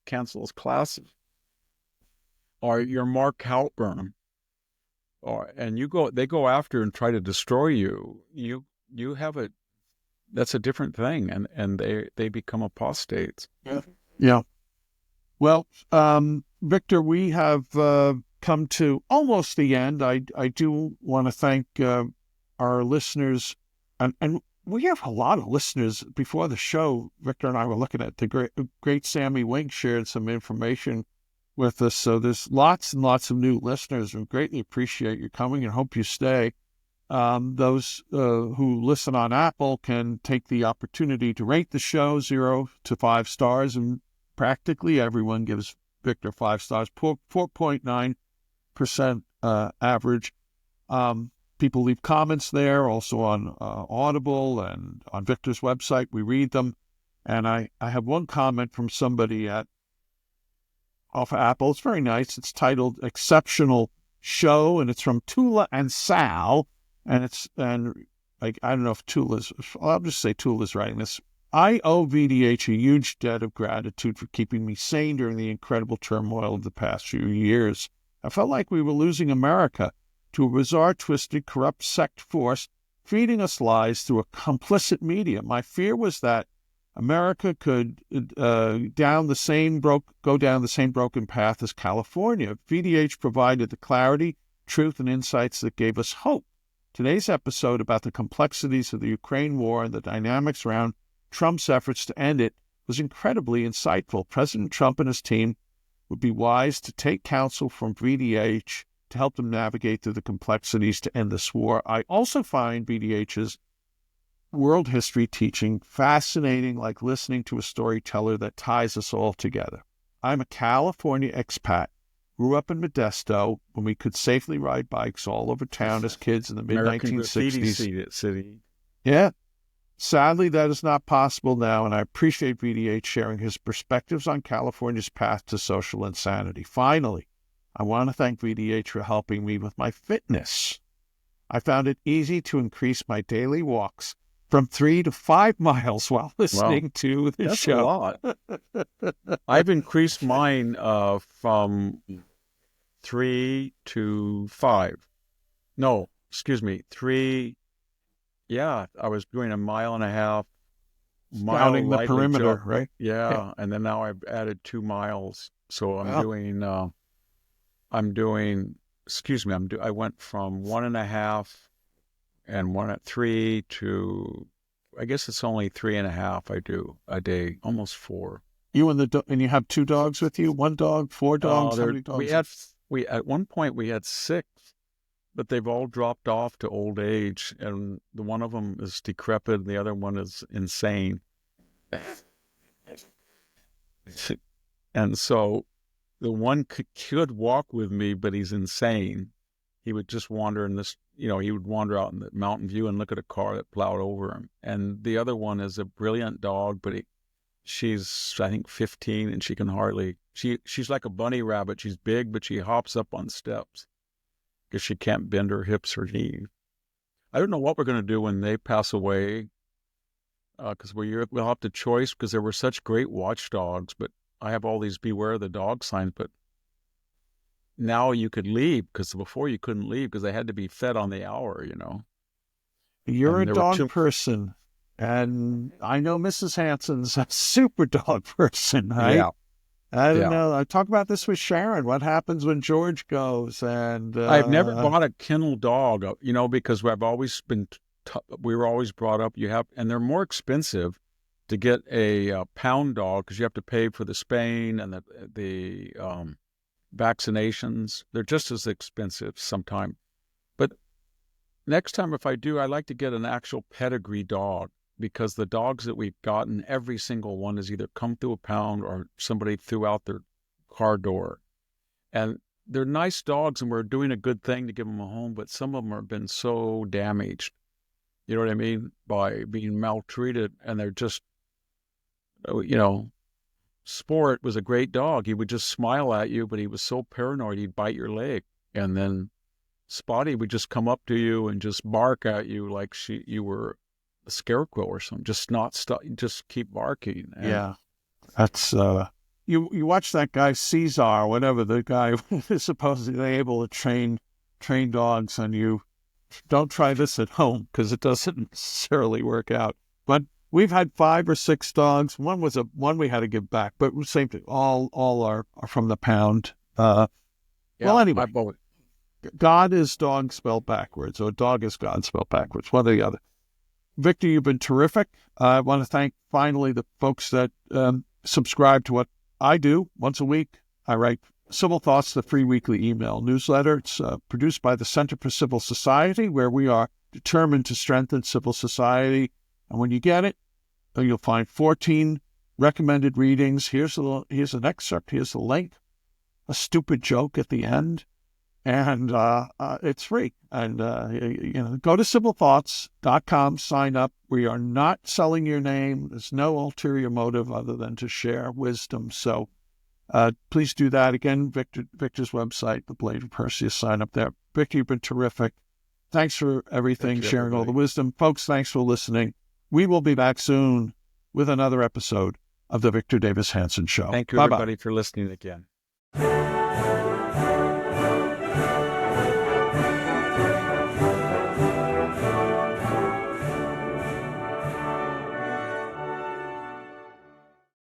cancel his classes. Or you're Mark Halpern, and they go after and try to destroy you. You have a... That's a different thing, and they become apostates. Yeah. Well, Victor, we have come to almost the end. I do want to thank our listeners, and we have a lot of listeners. Before the show, Victor and I were looking at the great Sammy Wink shared some information with us. So there's lots and lots of new listeners. We greatly appreciate you coming and hope you stay. Those who listen on Apple can take the opportunity to rate the show 0 to 5 stars, and practically everyone gives Victor 5 stars, 4.9% average. People leave comments there, also on Audible and on Victor's website. We read them. And I have one comment from somebody off of Apple. It's very nice. It's titled "Exceptional Show," and it's from Tula and Sal. And I don't know if I'll just say Tula's writing this. I owe VDH a huge debt of gratitude for keeping me sane during the incredible turmoil of the past few years. I felt like we were losing America to a bizarre, twisted, corrupt sect force feeding us lies through a complicit media. My fear was that America could go down the same broken path as California. VDH provided the clarity, truth, and insights that gave us hope. Today's episode about the complexities of the Ukraine war and the dynamics around Trump's efforts to end it was incredibly insightful. President Trump and his team would be wise to take counsel from VDH to help them navigate through the complexities to end this war. I also find VDH's world history teaching fascinating, like listening to a storyteller that ties us all together. I'm a California expat, grew up in Modesto when we could safely ride bikes all over town as kids in the mid-1960s. City. Yeah. Sadly, that is not possible now, and I appreciate VDH sharing his perspectives on California's path to social insanity. Finally, I want to thank VDH for helping me with my fitness. I found it easy to increase my daily walks from 3 to 5 miles while listening to the show. That's a lot. I've increased mine from 3 to 5. No, excuse me, 3. Yeah, I was doing a mile and a half. Scouting the perimeter, jump. Right? Yeah, and then now I've added 2 miles. So I went from 1.5 and 1 at 3 to, I guess it's only 3.5 I do a day, almost 4. You and you have 2 dogs with you? 1 dog, 4 dogs? How many dogs? We at one point we had 6, but they've all dropped off to old age, and the one of them is decrepit, and the other one is insane. And so the one could walk with me, but he's insane. He would just wander in this, he would wander out in the Mountain View and look at a car that plowed over him. And the other one is a brilliant dog, but she's, I think, 15, and she can hardly, she's like a bunny rabbit. She's big, but she hops up on steps because she can't bend her hips or knees. I don't know what we're going to do when they pass away, because we'll have to choice, because there were such great watchdogs, but I have all these beware the dog signs, but now you could leave, because before you couldn't leave because they had to be fed on the hour, You're a dog person, and I know Mrs. Hanson's a super dog person, right? Yeah. I don't know. I talk about this with Sharon. What happens when George goes? And I've never bought a kennel dog, because I've always been, we were always brought up, and they're more expensive to get a pound dog because you have to pay for the spaying and the vaccinations. They're just as expensive sometimes. But next time, if I do, I like to get an actual pedigree dog, because the dogs that we've gotten, every single one has either come through a pound or somebody threw out their car door. And they're nice dogs, and we're doing a good thing to give them a home, but some of them have been so damaged, you know what I mean, by being maltreated, and they're just, Sport was a great dog. He would just smile at you, but he was so paranoid he'd bite your leg. And then Spotty would just come up to you and just bark at you like you were a scarecrow or something. Just not stop, just keep barking. And yeah, that's you watch that guy Caesar, whatever, the guy who is supposedly able to train dogs, and you don't try this at home because it doesn't necessarily work out. But we've had 5 or 6 dogs. One we had to give back, but same thing. All are from the pound. Well, anyway, God is dog spelled backwards, or dog is God spelled backwards, one or the other. Victor, you've been terrific. I want to thank finally the folks that subscribe to what I do once a week. I write Civil Thoughts, the free weekly email newsletter. It's produced by the Center for Civil Society, where we are determined to strengthen civil society. And when you get it, you'll find 14 recommended readings. Here's an excerpt. Here's the link. A stupid joke at the end. and it's free. And go to simplethoughts.com, sign up. We are not selling your name. There's no ulterior motive other than to share wisdom. So please do that. Again, Victor's website, The Blade of Perseus, sign up there. Victor, you've been terrific. Thanks for everything, sharing all the wisdom. Folks, thanks for listening. We will be back soon with another episode of the Victor Davis Hanson Show. Thank you, everybody, for listening again.